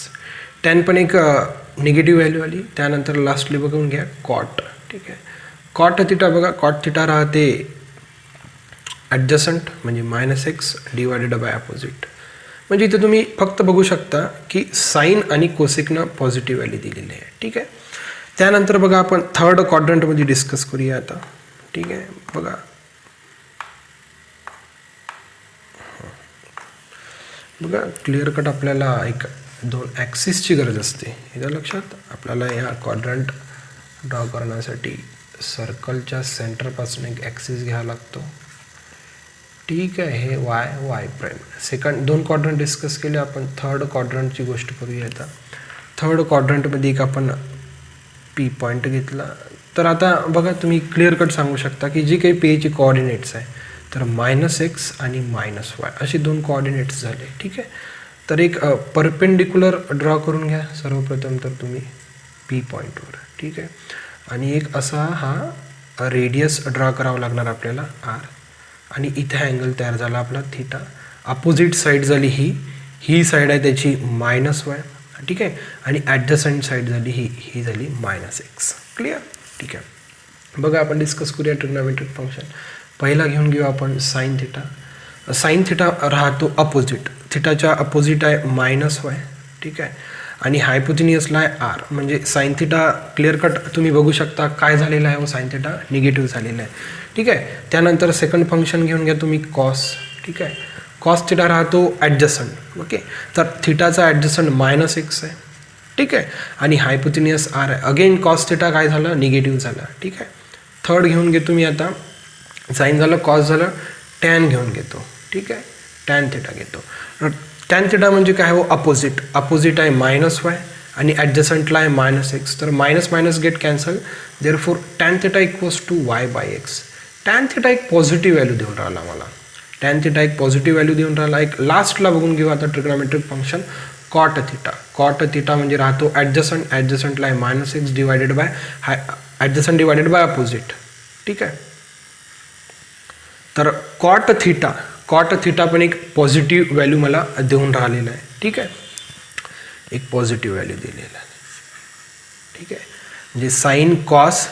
टॅन पण एक निगेटिव्ह व्हॅल्यू आली. त्यानंतर लास्टली बघून घ्या कॉट. ठीक आहे. कॉट थिटा बघा. कॉट थिटा राहते ॲडजसंट म्हणजे -x डिवायडेड बाय अपोजिट. म्हणजे इथे तुम्ही फक्त बघू शकता की साईन आणि कोसेकनं पॉझिटिव्ह व्हॅल्यू दिलेली आहे. ठीक आहे. त्यानंतर बघा आपण थर्ड क्वाड्रंटमध्ये डिस्कस करूया आता. ठीक आहे. बघा क्लिअर कट आपल्याला एक 2 ॲक्सिसची गरज असते. इथं लक्षात आपल्याला या क्वाड्रंट ड्रॉ करण्यासाठी सर्कलच्या सेंटरपासून एक ॲक्सिस घ्यावा लागतो. ठीक आहे. हे Y prime. Second 2 quadrant discuss केले आपण. थर्ड क्वाड्रंटची गोष्ट करूया आता. थर्ड क्वाड्रंटमध्ये एक आपण पी पॉईंट घेतला. तर आता बघा तुम्ही क्लिअर कट सांगू शकता की जी काही पीचे कोऑर्डिनेट्स आहे, तर -x आणि -y असे 2 कोऑर्डिनेट्स झाले. ठीक आहे. तर एक परपेंडिक्युलर ड्रॉ करून घ्या सर्वप्रथम तर तुम्ही पी पॉईंटवर. ठीक आहे. आणि एक असा हा रेडियस ड्रॉ करावा लागणार आपल्याला r. आणि इथे अँगल तयार झाला आपला थिटा. अपोजिट साईड झाली ही साईड आहे त्याची -y. ठीक आहे. आणि ॲडजसंट साईड झाली ही झाली -x. क्लिअर. ठीक आहे. बघा आपण डिस्कस करूया ट्रिग्नॉमेट्रिक फंक्शन. पहिला घेऊन घेऊ आपण साईन थिटा. साईन थिटा राहतो अपोजिट. थिटाच्या अपोजिट आहे -y. ठीक आहे. आणि हायपोथिनियसला आहे r. म्हणजे साईन थिटा क्लिअर कट तुम्ही बघू शकता काय झालेलं आहे. साईन थिटा निगेटिव्ह झालेला आहे. ठीक आहे. त्यानंतर सेकंड फंक्शन घेऊन घ्या तुम्ही कॉस. ठीक आहे. कॉस थिटा राहतो ॲडजसंट. ओके. तर थिटाचा ॲडजसंट -x आहे. ठीक आहे. आणि हायपोथिनियस r आहे. अगेन कॉस थिटा काय झालं? निगेटिव्ह झाला. ठीक आहे. थर्ड घेऊन घेतो मी आता. साईन झालं, कॉस झालं, टॅन घेऊन घेतो. ठीक आहे. टॅन थिटा घेतो. टॅन थिटा म्हणजे काय हो? अपोजिट आहे -y आणि ॲडजसंटला आहे -x. तर minus get cancel. Therefore tan theta equals to y/x. Tan theta एक पॉझिटिव्ह व्हॅल्यू देऊन राहिला मला. टॅन थिटा एक पॉझिटिव्ह व्हॅल्यू देऊन राहिला. एक लास्टला बघून घेऊ आता trigonometric function cot theta. Cot theta म्हणजे राहतो ॲडजसंटला आहे -x divided by adjacent divided by opposite. ठीक आहे. तर कॉट थिटा पण एक पॉझिटिव्ह व्हॅल्यू मला देऊन राहिलेला आहे. ठीक आहे, एक पॉझिटिव्ह व्हॅल्यू दिलेला आहे. ठीक आहे, म्हणजे साईन कॉस,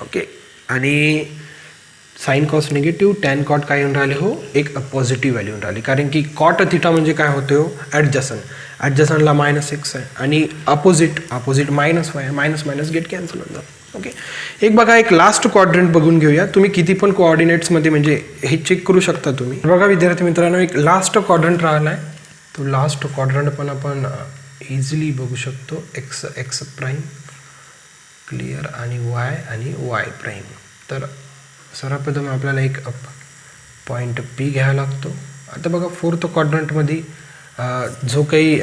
ओके, आणि sine cos negative, tan cot काय येऊन राहिले हो, एक पॉझिटिव्ह व्हॅल्यू येऊन राहिली. कारण की कॉट थिटा म्हणजे काय होते हो, ॲडजसनला -x आहे आणि अपोजिट -y आहे. मायनस गेट कॅन्सल होऊन जातं. ओके, एक बघा, एक लास्ट क्वाड्रंट बघून घेऊया. तुम्ही किती पण कोऑर्डिनेट्समध्ये म्हणजे हे चेक करू शकता तुम्ही. बघा विद्यार्थी मित्रांनो, एक लास्ट क्वाड्रंट राहिला आहे. तो लास्ट क्वाड्रंट पण आपण इझिली बघू शकतो. एक्स प्राईम क्लिअर आणि वाय प्राईम. तर सर्वप्रथम आपल्याला एक पॉईंट पी घ्यावा लागतो. आता बघा, फोर्थ क्वाड्रंटमध्ये जो काही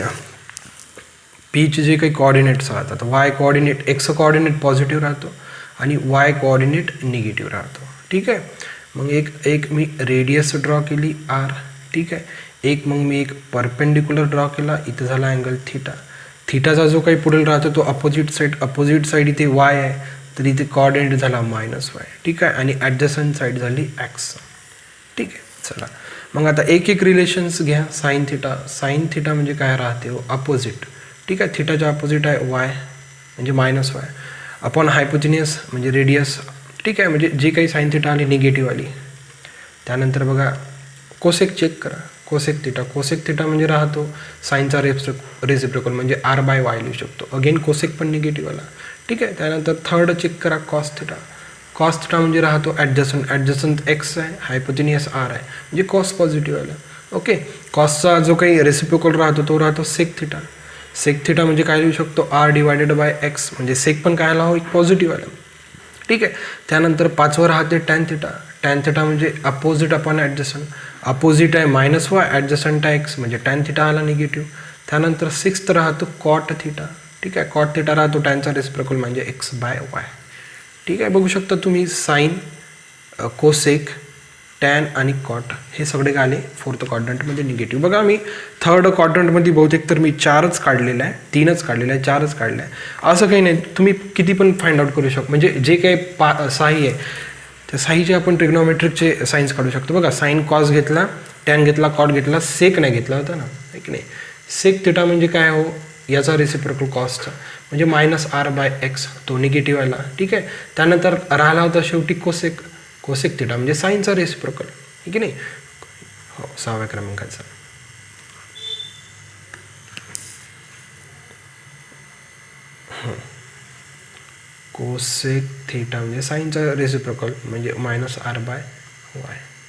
पीचे जे काही कोऑर्डिनेट्स राहतात, Y coordinate, x coordinate positive राहतो आणि वाय कोऑर्डिनेट निगेटिव्ह राहतो. ठीक आहे, मग एक मी रेडियस ड्रॉ केली आर. ठीक आहे, एक मग मी एक परपेंडिक्युलर ड्रॉ केला, इथं झाला अँगल थिटाचा जो काही पुढील राहतो तो अपोजिट साईड इथे वाय आहे, तर इथे कोऑर्डिनेट झाला -y. ठीक आहे, आणि ॲडजसंट साईड झाली x. ठीक आहे, चला मग आता एक रिलेशन्स घ्या. साईन थिटा म्हणजे काय राहते हो, अपोजिट. ठीक आहे, थिटाच्या अपोजिट आहे वाय म्हणजे -y अपॉन हायपोथिनियस म्हणजे रेडियस. ठीक आहे, म्हणजे जे काही साईन थिटा आली निगेटिव्ह आली. त्यानंतर बघा कोसेक चेक करा. कोसेक थिटा म्हणजे राहतो साईनचा रेसिप्रोकल म्हणजे r/y लिहू शकतो. अगेन कोसेक पण निगेटिव्ह आला. ठीक आहे, त्यानंतर थर्ड चेक करा कॉस थिटा म्हणजे राहतो ॲडजसंट x आहे, हायपोथिनियस r आहे, म्हणजे कॉस पॉझिटिव्ह आला. ओके, कॉसचा जो काही रेसिप्रोकल राहतो तो राहतो सेक थिटा म्हणजे काय लिहू शकतो, r/x, म्हणजे सेक पण काय आला हो, एक पॉझिटिव्ह आला. ठीक आहे, त्यानंतर पाचवं राहते टॅन थिटा म्हणजे अपोजिट अपॉन ॲडजसंट. अपोजिट आहे -y, ॲडजसंट आहे x, म्हणजे टॅन थिटा आला निगेटिव्ह. त्यानंतर सिक्स्थ राहतो कॉट थिटा. ठीक आहे, कॉट थिटा राहतो टॅनचा रेसिप्रोकल म्हणजे x/y. ठीक आहे, बघू शकता तुम्ही साईन, कोसेक, टॅन आणि कॉट हे सगळे आले फोर्थ क्वाड्रंटमध्ये निगेटिव्ह. बघा, मी थर्ड क्वाड्रंटमध्ये बहुतेक तर मी 4च काढलेलं आहे, 3च काढलेलं आहे, 4च काढलं आहे, असं काही नाही. तुम्ही किती पण फाइंड आउट करू शकता. म्हणजे जे काही साई आहे त्या साईचे आपण ट्रिग्नोमेट्रिकचे साईन्स काढू शकतो. बघा, साईन कॉस घेतला, टॅन घेतला, कॉट घेतला, सेक नाही घेतला होता ना, की नाही. सेक थिटा म्हणजे काय हो, याचा रेसिप्रोकल कॉसचा म्हणजे -r/x, तो निगेटिव्ह आला. ठीक आहे, त्यानंतर राहिला होता शेवटी कोसेक थिटा म्हणजे साईनचा रेसिप्रोकल, ठीक आहे नाही. हो, 6व्या क्रमांकाचा. कोसेक थिटा म्हणजे साईनचा रेसिप्रोकल म्हणजे -r/y.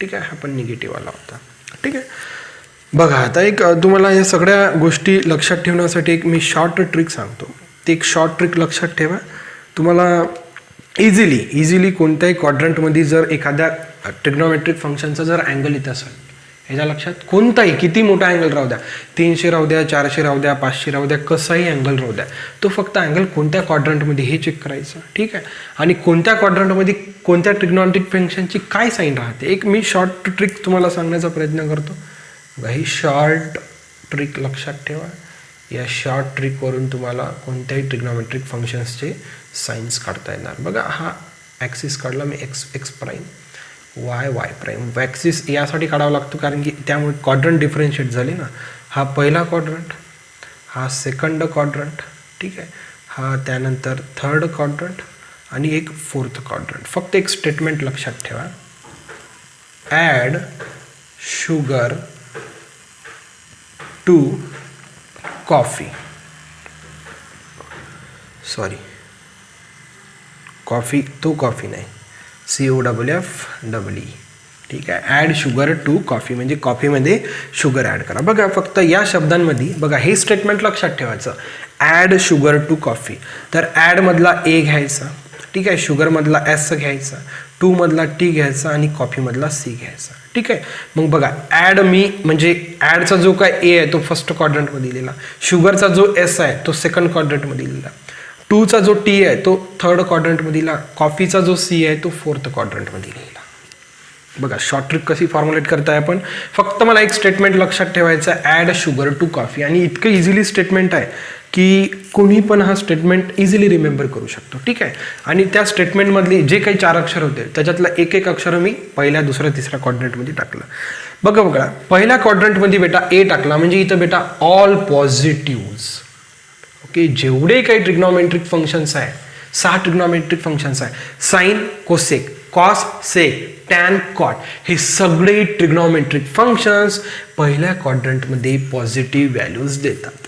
ठीक आहे, हा पण निगेटिव्ह आला होता. ठीक आहे, बघा आता एक तुम्हाला या सगळ्या गोष्टी लक्षात ठेवण्यासाठी एक मी शॉर्ट ट्रिक सांगतो. ते एक शॉर्ट ट्रिक लक्षात ठेवा. तुम्हाला इझिली कोणत्याही क्वाड्रंटमध्ये जर एखाद्या ट्रिग्नोमेट्रिक फंक्शनचा जर अँगल येत असेल, ह्याच्या लक्षात कोणताही किती मोठा अँगल राहू द्या, 300 राहू द्या, 400 राहू द्या, 500 राहू द्या, कसाही अँगल राहू द्या, तो फक्त अँगल कोणत्या क्वाड्रंटमध्ये हे चेक करायचं. ठीक आहे, आणि कोणत्या क्वाड्रंटमध्ये कोणत्या ट्रिग्नोमेट्रिक फंक्शनची काय साईन राहते. एक मी शॉर्ट ट्रिक तुम्हाला सांगण्याचा प्रयत्न करतो. ही शॉर्ट ट्रिक लक्षात ठेवा. या शॉर्ट ट्रिकवरून तुम्हाला कोणत्याही ट्रिग्नोमेट्रिक फंक्शन्सचे साईन्स काढता येणार. बघा, हा ॲक्सिस काढला मी, x prime, y prime. Axis यासाठी काढावा लागतो कारण की त्यामुळे क्वाड्रंट डिफरन्शिएट झाले ना. हा पहिला क्वाड्रंट, हा सेकंड क्वाड्रंट. ठीक आहे, हा त्यानंतर थर्ड क्वाड्रंट आणि एक फोर्थ क्वाड्रंट. फक्त एक स्टेटमेंट लक्षात ठेवा, add sugar to coffee. Sorry, coffee तो कॉफी नाही, COFFE. ठीक आहे, ॲड शुगर टू कॉफी म्हणजे कॉफीमध्ये शुगर ॲड करा. बघा, फक्त या शब्दांमध्ये बघा हे स्टेटमेंट लक्षात ठेवायचं, ॲड शुगर टू कॉफी. तर ॲडमधला A घ्यायचा, ठीक आहे, शुगरमधला S घ्यायचा, टूमधला T घ्यायचा आणि कॉफीमधला C घ्यायचा. ठीक आहे, मग बघा, ॲड मी म्हणजे ॲडचा जो काय A आहे तो फर्स्ट क्वाड्रंटमध्ये लिहिला, शुगरचा जो S आहे तो सेकंड क्वाड्रंटमध्ये लिहिला, टूचा जो T आहे तो थर्ड क्वाड्रंटमध्ये लिहिला, कॉफीचा जो C आहे तो फोर्थ क्वाड्रंटमध्ये लिहिला. बघा शॉर्ट ट्रिक कशी फॉर्म्युलेट करताय आपण. फक्त मला एक स्टेटमेंट लक्षात ठेवायचं आहे, ॲड शुगर टू कॉफी. आणि इतकं इझिली स्टेटमेंट आहे की कोणी पण हा स्टेटमेंट इझिली रिमेंबर करू शकतो. ठीक आहे. आणि त्या स्टेटमेंटमधली जे काही 4 अक्षर होते त्याच्यातलं एक अक्षर मी पहिल्या, दुसऱ्या, तिसऱ्या क्वाड्रंटमध्ये टाकलं. बघा पहिल्या क्वाड्रंटमध्ये बेटा ए टाकला म्हणजे इथं बेटा ऑल पॉझिटिव्ह. ओके, जेवढे काही ट्रिग्नॉमेट्रिक फंक्शन्स आहे, 6 ट्रिग्नॉमेट्रिक फंक्शन्स आहे, साइन, कोसेक, कॉस, सेक, टॅन, कॉट, हे सगळे ट्रिग्नॉमेट्रिक फंक्शन्स पहिल्या क्वाड्रंटमध्ये पॉझिटिव्ह व्हॅल्यूज देतात.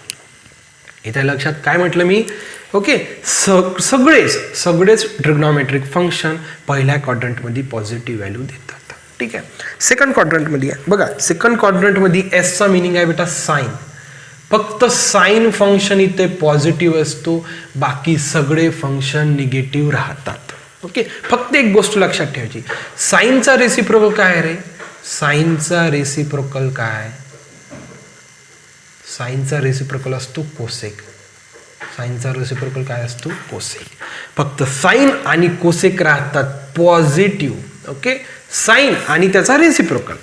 इथे लक्षात काय म्हटलं मी? ओके, सगळेच ट्रिग्नॉमेट्रिक फंक्शन पहिल्या क्वाड्रंटमध्ये पॉझिटिव्ह व्हॅल्यू देतात. ठीक आहे. सेकंड क्वाड्रंटमध्ये आहे बघा, सेकंड क्वाड्रंटमध्ये एसचा मिनिंग आहे बेटा साइन. फक्त साइन फंक्शन इथे पॉझिटिव्ह असतो, बाकी सगळे फंक्शन निगेटिव्ह राहतात. ओके, फक्त एक गोष्ट लक्षात ठेवायची, साइनचा रेसिप्रोकल काय आहे रे? साइनचा रेसिप्रोकल काय? साइनचा रेसिप्रोकल असतो कोसेक. साइनचा रेसिप्रोकल काय असतो? कोसेक. फक्त साइन आणि कोसेक राहतात पॉझिटिव्ह. ओके, साइन आणि त्याचा रेसिप्रोकल.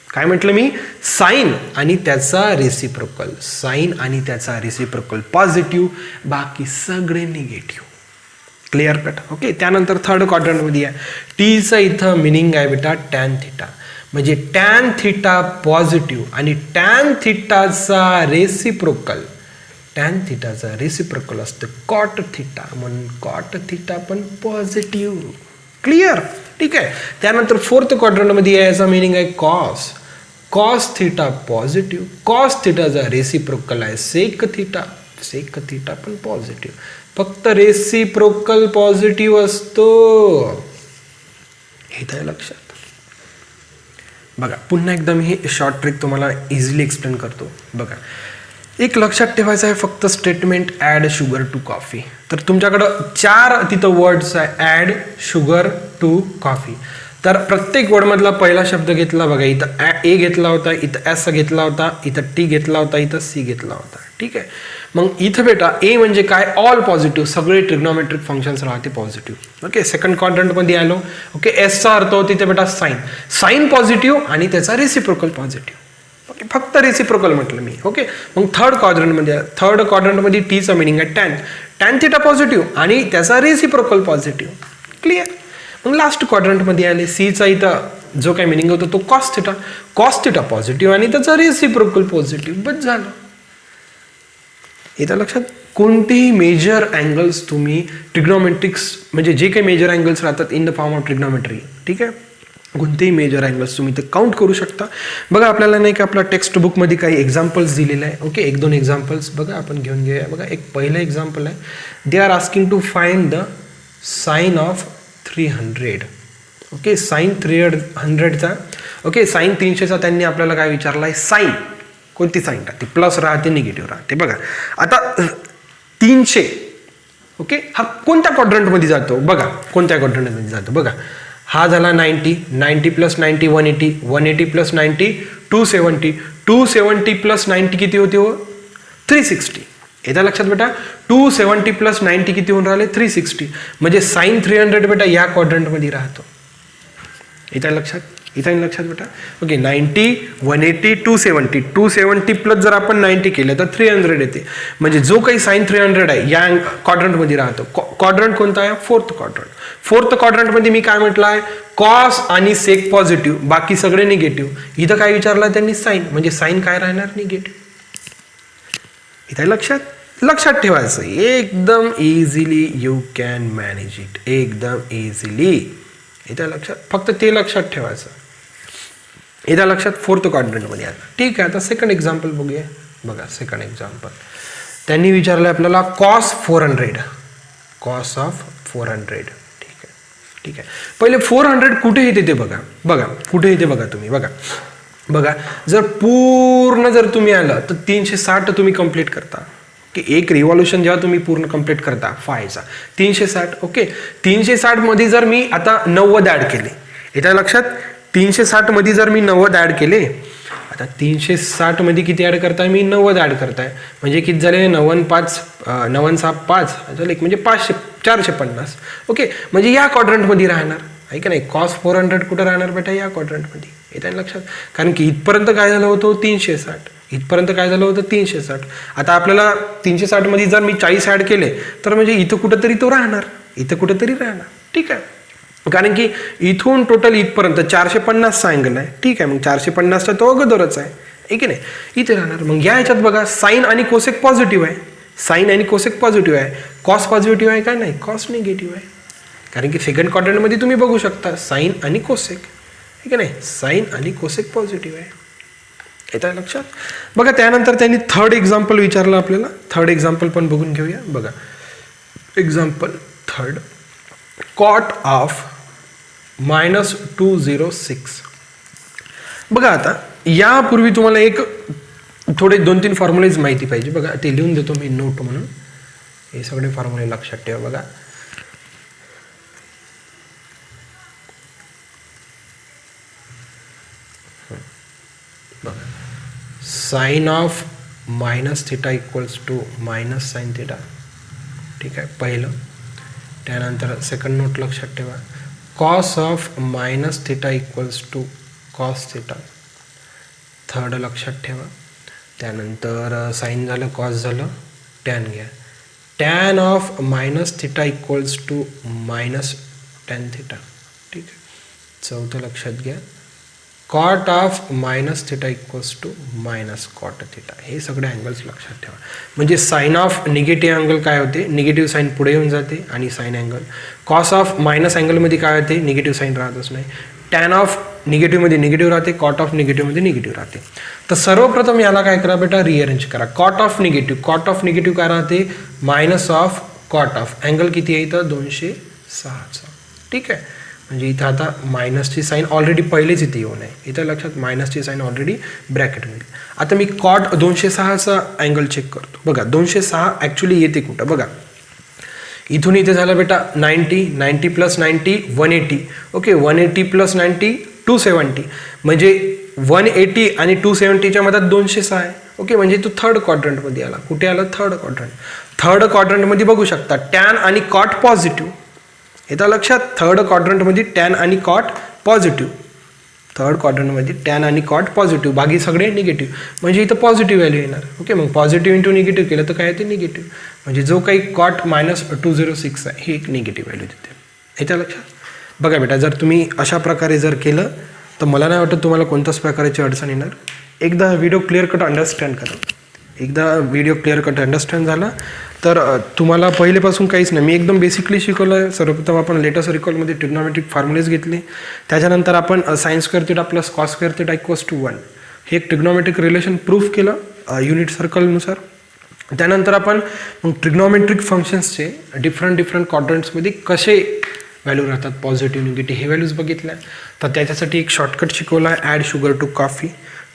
काय म्हटलं मी? साइन आणि त्याचा रेसिप्रोकल. साइन आणि त्याचा रेसिप्रोकल पॉझिटिव्ह, बाकी सगळे निगेटिव्ह. Clear cut. ओके, त्यानंतर थर्ड क्वाड्रंटमध्ये आहे. टीचा इथं मिनिंग आहे बेटा टॅन थिटा. म्हणजे टॅन थिटा पॉझिटिव्ह आणि टॅन थिटाचा रेसिप्रोकल, टॅन थिटाचा रेसिप्रोकल असतं कॉट थिटा, म्हणून कॉट थिटा पण पॉझिटिव्ह. क्लिअर. ठीक आहे. त्यानंतर फोर्थ क्वाड्रंटमध्ये याचा मिनिंग आहे cos. Cos theta positive, cos थिटाचा रेसिप्रोकल आहे सेक थिटा, सेक थिटा पण पॉझिटिव्ह. फक्त रेसिप्रोकल पॉझिटिव्ह असतो. हे तर लक्षात. बघा पुन्हा एकदा मी हे शॉर्ट ट्रिक तुम्हाला इझिली एक्सप्लेन करतो. बघा, एक लक्षात ठेवायचं आहे फक्त statement add sugar to coffee. तर तुमच्याकडं 4 तिथं वर्ड्स आहे, ॲड शुगर टू कॉफी. तर प्रत्येक वर्डमधला पहिला शब्द घेतला बघा, इथं ए घेतला होता, इथं एस घेतला होता, इथं टी घेतला होता, इथं सी घेतला होता. ठीक आहे. मग इथं बेटा ए म्हणजे काय? ऑल पॉझिटिव्ह, सगळे ट्रिग्नॉमेट्रिक फंक्शन्स राहते पॉझिटिव्ह. ओके, सेकंड क्वाड्रंटमध्ये आलो. ओके, एसचा अर्थ होतो इथे बेटा साइन. साइन पॉझिटिव्ह आणि त्याचा रेसिप्रोकल पॉझिटिव्ह. ओके, फक्त रेसिप्रोकल म्हटलं मी. ओके, मग थर्ड क्वाड्रंटमध्ये टीचा मिनिंग आहे टॅन. टॅन थिटा पॉझिटिव्ह आणि त्याचा रेसिप्रोकल पॉझिटिव्ह. क्लिअर. मग लास्ट क्वाड्रंटमध्ये आले. सीचा इथं जो काही मिनिंग होतो तो cos theta. Cos theta positive आणि त्याचा रेसिप्रोकल पॉझिटिव्ह. बस झालं. इथं लक्षात, कोणतेही मेजर अँगल्स तुम्ही ट्रिग्नॉमेट्रिक्स म्हणजे जे काही मेजर अँगल्स राहतात in the form of trigonometry, ठीक आहे, कोणतेही मेजर अँगल्स तुम्ही ते काउंट करू शकता. बघा आपल्याला नाही का आपल्या टेक्स्ट बुकमध्ये काही एक्झाम्पल्स दिलेले आहे. ओके, 1-2 एक्झाम्पल्स बघा आपण घेऊन घेऊया. बघा एक पहिलं एक्झाम्पल आहे, they are asking to find the sine of 300. Okay, sine 300चा, ओके, साइन 300चा त्यांनी आपल्याला काय विचारला आहे? साइन कोणती साइन राहते? प्लस राहते, निगेटिव्ह राहते. बघा आता 300, ओके, हा कोणत्या क्वाड्रंटमध्ये जातो? बघा कोणत्या क्वाड्रंटमध्ये जातो. बघा हा झाला 90, 90 + 90 180, 180 + 90 270, 270 + 90 किती होते हो? 360. येत्या लक्षात बेटा, 270 + 90 किती होऊन राहिले? 360. म्हणजे साइन 300 बेटा या क्वाड्रंटमध्ये राहतो. येत्या लक्षात बेटा. ओके, 90 180 270, 270 प्लस जर आपण 90 केलं तर 300 येते. म्हणजे जो काही साइन 300 आहे या क्वाड्रंटमध्ये राहतो. क्वाड्रंट कोणता आहे? Fourth quadrant. फोर्थ क्वाड्रंटमध्ये मी काय म्हटलं आहे? कॉस आणि सेक पॉझिटिव्ह, बाकी सगळे निगेटिव्ह. इथं काय विचारलं त्यांनी? साइन. म्हणजे साइन काय राहणार? निगेटिव्ह. इथं लक्षात ठेवायचं, एकदम easily you can manage it, एकदम इझिली. इथं लक्षात, फक्त ते लक्षात ठेवायचं. इथं लक्षात फोर्थ क्वाड्रंटमध्ये आलं. ठीक आहे. आता सेकंड एक्झाम्पल बघूया. बघा सेकंड एक्झाम्पल त्यांनी विचारलं आपल्याला कॉस 400, कॉस ऑफ 400. ठीक आहे. पहिले 400 कुठे येते ते बघा कुठे येते बघा तुम्ही. बघा जर पूर्ण जर तुम्ही आलं तर 360 तुम्ही कंप्लीट करता. की एक रिव्हॉल्युशन जेव्हा तुम्ही पूर्ण कंप्लीट करता फायचा 360. ओके, 360 मध्ये जर मी आता 90 ॲड केले, येत्या लक्षात, 360 मध्ये जर मी 90 ॲड केले, आता 360 मध्ये किती ॲड करताय? मी 90 ॲड करताय. म्हणजे किती झाले? 9 6 5 झाले, म्हणजे 450. ओके, म्हणजे या क्वाड्रंटमध्ये राहणार. आहे की नाही. कॉस 400 कुठं राहणार बेटा, या क्वाड्रंटमध्ये. येत आहे लक्षात. कारण की इथपर्यंत काय झालं होतं 360, इथपर्यंत काय झालं होतं 360. आता आपल्याला 360 मध्ये जर मी 40 ॲड केले तर म्हणजे इथं कुठंतरी तो राहणार, इथं कुठंतरी राहणार. ठीक आहे. कारण की इथून टोटल इथपर्यंत 450चा अँगल आहे. ठीक आहे. मग 450चा तो अगोदरच आहे की नाही, इथे राहणार. मग या ह्याच्यात बघा साईन आणि कोसेक पॉझिटिव्ह आहे, साईन आणि कोसेक पॉझिटिव्ह आहे. कॉस पॉझिटिव्ह आहे का, नाही, कॉस निगेटिव्ह आहे. कारण की सेकंड क्वाड्रंटमध्ये तुम्ही बघू शकता साईन आणि कोसेक, ठीक आहे नाही, साईन आणि कोसेक पॉझिटिव्ह आहे. येत आहे लक्षात. बघा त्यानंतर त्यांनी थर्ड एक्झाम्पल विचारलं आपल्याला. थर्ड एक्झाम्पल पण बघून घेऊया. बघा एक्झाम्पल थर्ड, कॉट ऑफ -206. बघा आता यापूर्वी तुम्हाला एक थोडे 2-3 फॉर्म्युलेज माहिती पाहिजे. बघा ते लिहून देतो मी नोट म्हणून, हे सगळे फॉर्म्युले लक्षात ठेवा. बघा sine of -θ equals to -sin θ. ठीक आहे पहिलं. त्यानंतर सेकंड नोट लक्षात ठेवा, कॉस ऑफ -θ इक्वल्स टू कॉस θ. थर्ड लक्षात ठेवा. त्यानंतर साईन झालं, कॉस झालं, टॅन घ्या. Tan of -θ equals to -tan θ. ठीक आहे. चौथं लक्षात घ्या, cot of -θ equals to -cot θ. हे सगळे अँगल्स लक्षात ठेवा. म्हणजे साईन ऑफ निगेटिव्ह अँगल काय होते, निगेटिव्ह साईन पुढे येऊन जाते आणि sine angle. Cos of minus अँगलमध्ये काय होते, निगेटिव्ह साईन राहतच नाही. टॅन ऑफ निगेटिव्हमध्ये निगेटिव्ह राहते, कॉट ऑफ निगेटिव्हमध्ये निगेटिव्ह राहते. तर सर्वप्रथम याला काय करा बेटा, रिअरेंज करा. Cot of negative, cot of negative काय राहते, minus of cot of. Angle किती आहे इथं, 206चा. ठीक आहे. म्हणजे इथं आता मायनसची साईन ऑलरेडी पहिलेच इथे येऊन आहे, इथं लक्षात मायनसची साईन ऑलरेडी ब्रॅकेटमध्ये. आता मी कॉट 206चा अँगल चेक करतो. बघा 206 ॲक्च्युली येते कुठं, बघा इथून इथे झालं बेटा 90, 90 + 90 180. ओके, 180 + 90 270. म्हणजे 180 आणि 270च्या मधात 206 आहे. ओके, म्हणजे तो थर्ड क्वाड्रंटमध्ये आला. कुठे आला, थर्ड क्वाड्रंट. थर्ड क्वाड्रंटमध्ये बघू शकता टॅन आणि कॉट पॉझिटिव्ह. येतं लक्षात. थर्ड क्वाड्रंटमध्ये टॅन आणि कॉट पॉझिटिव्ह. थर्ड क्वाड्रंटमध्ये टॅन आणि कॉट पॉझिटिव्ह, बाकी सगळे निगेटिव्ह. म्हणजे इथं पॉझिटिव्ह व्हॅल्यू येणार. ओके, मग पॉझिटिव्ह इंटू निगेटिव्ह केलं तर काय येते, निगेटिव्ह. म्हणजे जो काही कॉट -206 आहे हे एक निगेटिव्ह व्हॅल्यू देते. येतं लक्षात. बघा बेटा जर तुम्ही अशा प्रकारे जर केलं तर मला नाही वाटत तुम्हाला कोणत्याच प्रकारची अडचण येणार. एकदा व्हिडिओ क्लिअर कट अंडरस्टँड करा. एकदा व्हिडिओ क्लिअर कट अंडरस्टँड झाला तर तुम्हाला पहिलेपासून काहीच नाही, मी एकदम बेसिकली शिकवलं आहे. सर्वप्रथम आपण लेटेस्ट रिकॉलमध्ये ट्रिग्नॉमेट्रिक फॉर्म्युलेज घेतले. त्याच्यानंतर आपण sin² θ + cos² θ = 1 हे एक ट्रिग्नॉमेट्रिक रिलेशन प्रूफ केलं युनिट सर्कलनुसार. त्यानंतर आपण मग ट्रिग्नॉमेट्रिक फंक्शन्सचे डिफरंट क्वाड्रंट्समध्ये कसे व्हॅल्यू राहतात, पॉझिटिव्ह निगेटिव्ह, हे व्हॅल्यूज बघितल्या. तर त्याच्यासाठी एक शॉर्टकट शिकवला आहे, ॲड शुगर टू कॉफी.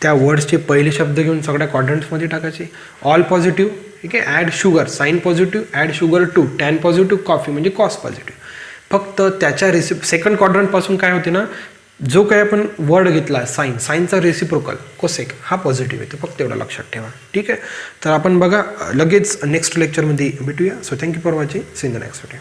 त्या वर्ड्सचे पहिले शब्द घेऊन सगळ्या क्वाड्रंट्समध्ये टाकायचे. ऑल पॉझिटिव्ह, ठीक आहे, add sugar, sine positive, add sugar to, tan positive, coffee म्हणजे कॉस पॉझिटिव्ह. फक्त त्याच्या सेकंड क्वाड्रंटपासून काय होते ना, जो काही आपण वर्ड घेतला साईनचा रेसिप्रोकल कोसेक हा पॉझिटिव्ह येतो. फक्त एवढं लक्षात ठेवा. ठीक आहे. तर आपण बघा लगेच नेक्स्ट लेक्चरमध्ये भेटूया. So thank you for watching. See in the next video.